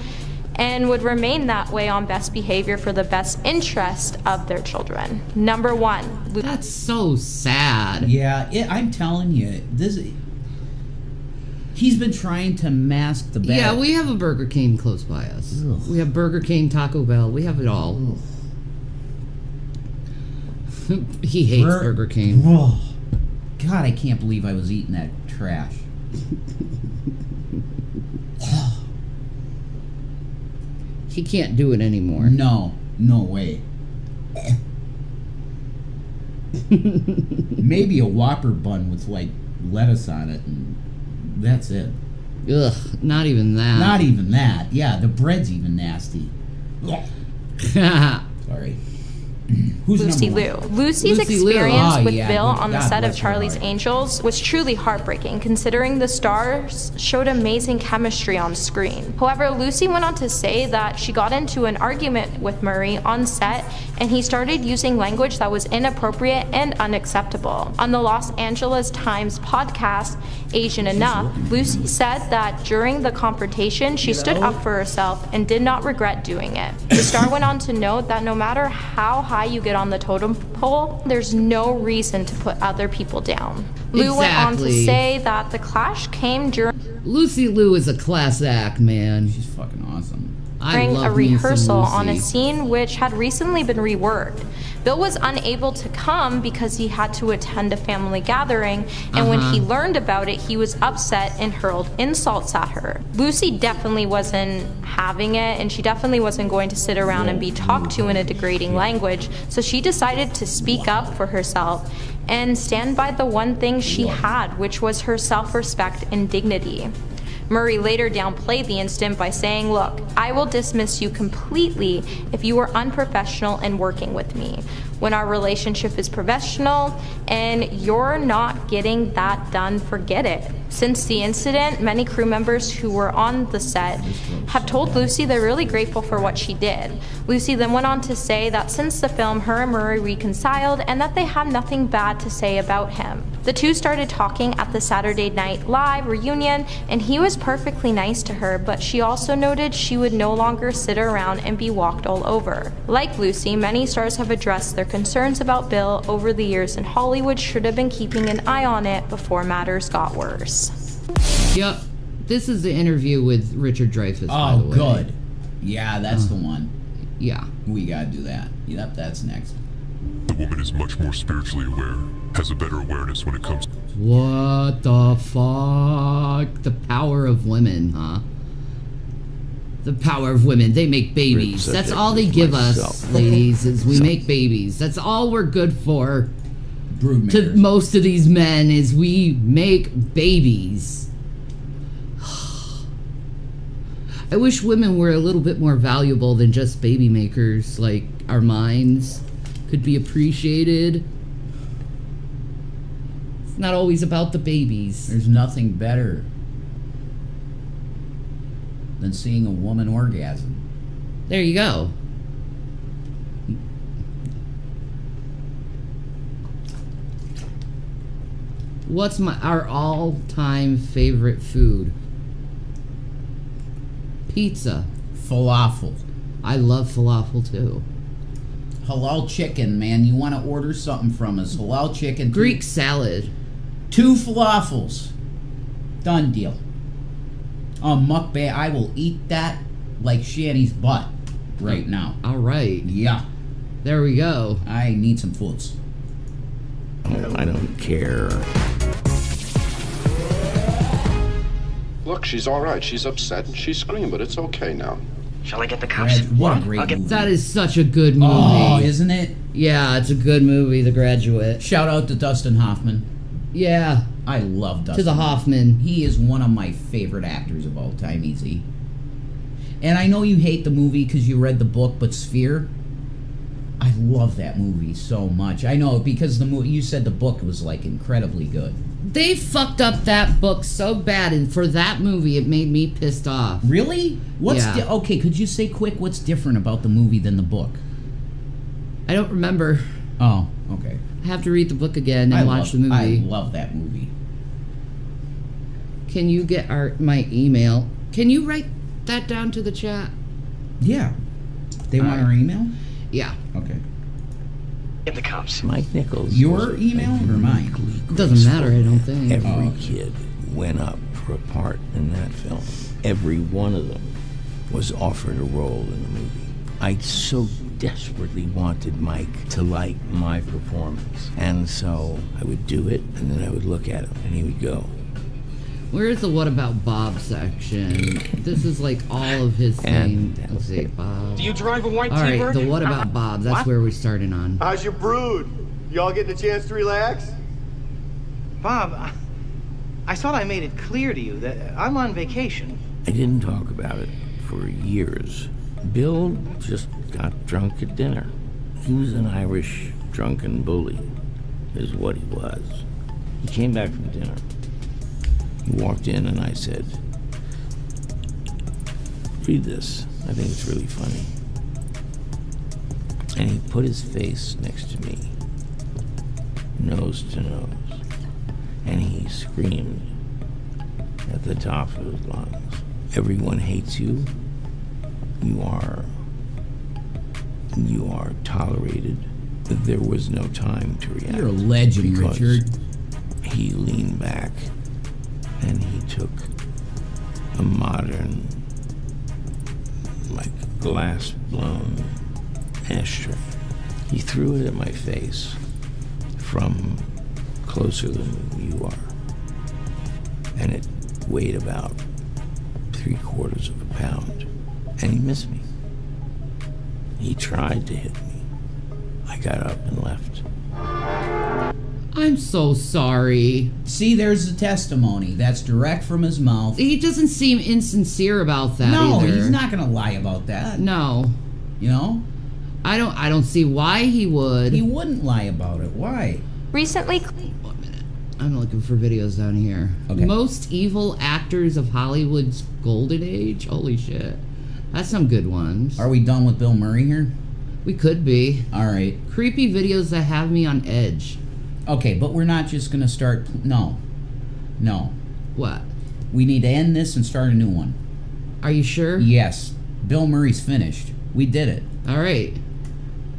and would remain that way on best behavior for the best interest of their children. Number 1. That's so sad. Yeah, I'm telling you, he's been trying to mask the bad. Yeah, we have a Burger King close by us. Ugh. We have Burger King, Taco Bell. We have it all. He hates Burger King. Oh, God, I can't believe I was eating that trash. He can't do it anymore. No way. Maybe a Whopper bun with like lettuce on it, and that's it. Ugh, not even that. Not even that. Yeah, the bread's even nasty. Sorry. Who's Lucy Liu. Lucy's experience with Bill on the set of Charlie's Angels was truly heartbreaking, considering the stars showed amazing chemistry on screen. However, Lucy went on to say that she got into an argument with Murray on set and he started using language that was inappropriate and unacceptable. On the Los Angeles Times podcast, Asian Enough, Lucy said that during the confrontation, she stood up for herself and did not regret doing it. The star went on to note that no matter how high you get on the totem pole, there's no reason to put other people down. Liu went on to say that the clash came during Lucy Liu is a class act, man. She's fucking awesome. during a rehearsal on a scene which had recently been reworked. Bill was unable to come because he had to attend a family gathering, and when he learned about it, he was upset and hurled insults at her. Lucy definitely wasn't having it, and she definitely wasn't going to sit around and be talked to in a degrading language, so she decided to speak up for herself and stand by the one thing she had, which was her self-respect and dignity. Murray later downplayed the incident by saying, "Look, I will dismiss you completely if you are unprofessional in working with me. When our relationship is professional and you're not getting that done, forget it." Since the incident, many crew members who were on the set have told Lucy they're really grateful for what she did. Lucy then went on to say that since the film, her and Murray reconciled and that they had nothing bad to say about him. The two started talking at the Saturday Night Live reunion, and he was perfectly nice to her, but she also noted she would no longer sit around and be walked all over. Like Lucy, many stars have addressed their concerns about Bill over the years, and Hollywood should have been keeping an eye on it before matters got worse. Yep. This is the interview with Richard Dreyfuss, by the way. Good. Yeah, that's the one. Yeah. We gotta do that. Yep, that's next. The woman is much more spiritually aware, has a better awareness when it comes. What the fuck? The power of women, huh? The power of women. They make babies. That's all they give us, ladies, is we make babies. That's all we're good for. To most of these men is we make babies. I wish women were a little bit more valuable than just baby makers. Like, our minds could be appreciated. It's not always about the babies. There's nothing better than seeing a woman orgasm. There you go. What's our all-time favorite food? Pizza. Falafel. I love falafel too. Halal chicken, man. You want to order something from us. Halal chicken. Greek salad. 2 falafels. Done deal. Mukbang. I will eat that like Shanny's butt right now. All right. Yeah. There we go. I need some foods. I don't care. Look, she's all right. She's upset and she screamed, but it's okay now. Shall I get the cups? What a great movie. That is such a good movie. Oh, isn't it? Yeah, it's a good movie, The Graduate. Shout out to Dustin Hoffman. Yeah. I love Dustin. To the Hoffman. He is one of my favorite actors of all time, easy. And I know you hate the movie because you read the book, but Sphere, I love that movie so much. I know, because the movie, you said the book was like incredibly good. They fucked up that book so bad, and for that movie, it made me pissed off. Really? What's yeah. Okay, could you say quick what's different about the movie than the book? I don't remember. Oh, okay. I have to read the book again and watch the movie. I love that movie. Can you get my email? Can you write that down to the chat? Yeah. They want our email? Yeah. Okay. Get the cups. Mike Nichols. Your email or mine? It doesn't matter, I don't think. Every kid went up for a part in that film. Every one of them was offered a role in the movie. I so desperately wanted Mike to like my performance. And so I would do it, and then I would look at him, and he would go. Where's the What About Bob section? This is like all of his things. Let's see, Bob. Do you drive a white All right, T-bird? the What About Bob. That's where we're starting on. How's your brood? Y'all getting a chance to relax? Bob, I thought I made it clear to you that I'm on vacation. I didn't talk about it for years. Bill just got drunk at dinner. He was an Irish drunken bully, is what he was. He came back from dinner. He walked in and I said, "Read this. I think it's really funny." And he put his face next to me, nose to nose, and he screamed at the top of his lungs, "Everyone hates you. You are tolerated." There was no time to react. You're a legend, because Richard. He leaned back and he took a modern, like, glass-blown ashtray. He threw it at my face from closer than you are. And it weighed about 3/4 of a pound. And he missed me. He tried to hit me. I got up and left. I'm so sorry. See, there's the testimony. That's direct from his mouth. He doesn't seem insincere about that either. No, he's not going to lie about that. No. You know? I don't see why he would. He wouldn't lie about it. Why? Recently... 1 minute. I'm looking for videos down here. Okay. Most evil actors of Hollywood's golden age? Holy shit. That's some good ones. Are we done with Bill Murray here? We could be. All right. Creepy videos that have me on edge. Okay, but we're not just going to start... No. What? We need to end this and start a new one. Are you sure? Yes. Bill Murray's finished. We did it. All right.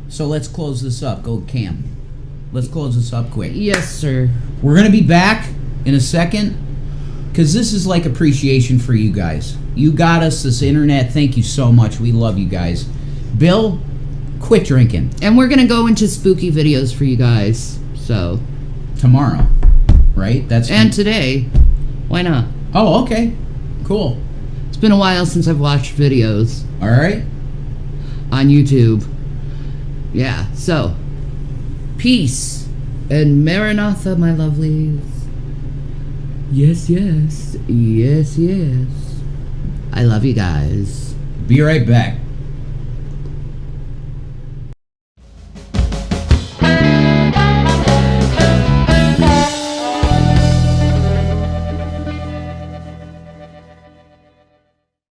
So let's close this up. Go, Cam. Let's close this up quick. Yes, sir. We're going to be back in a second because this is like appreciation for you guys. You got us this internet. Thank you so much. We love you guys. Bill, quit drinking. And we're going to go into spooky videos for you guys. So. Tomorrow, right? And today. Why not? Oh, okay. Cool. It's been a while since I've watched videos. All right. On YouTube. Yeah, so. Peace. And Maranatha, my lovelies. Yes, yes. Yes, yes. I love you guys. Be right back.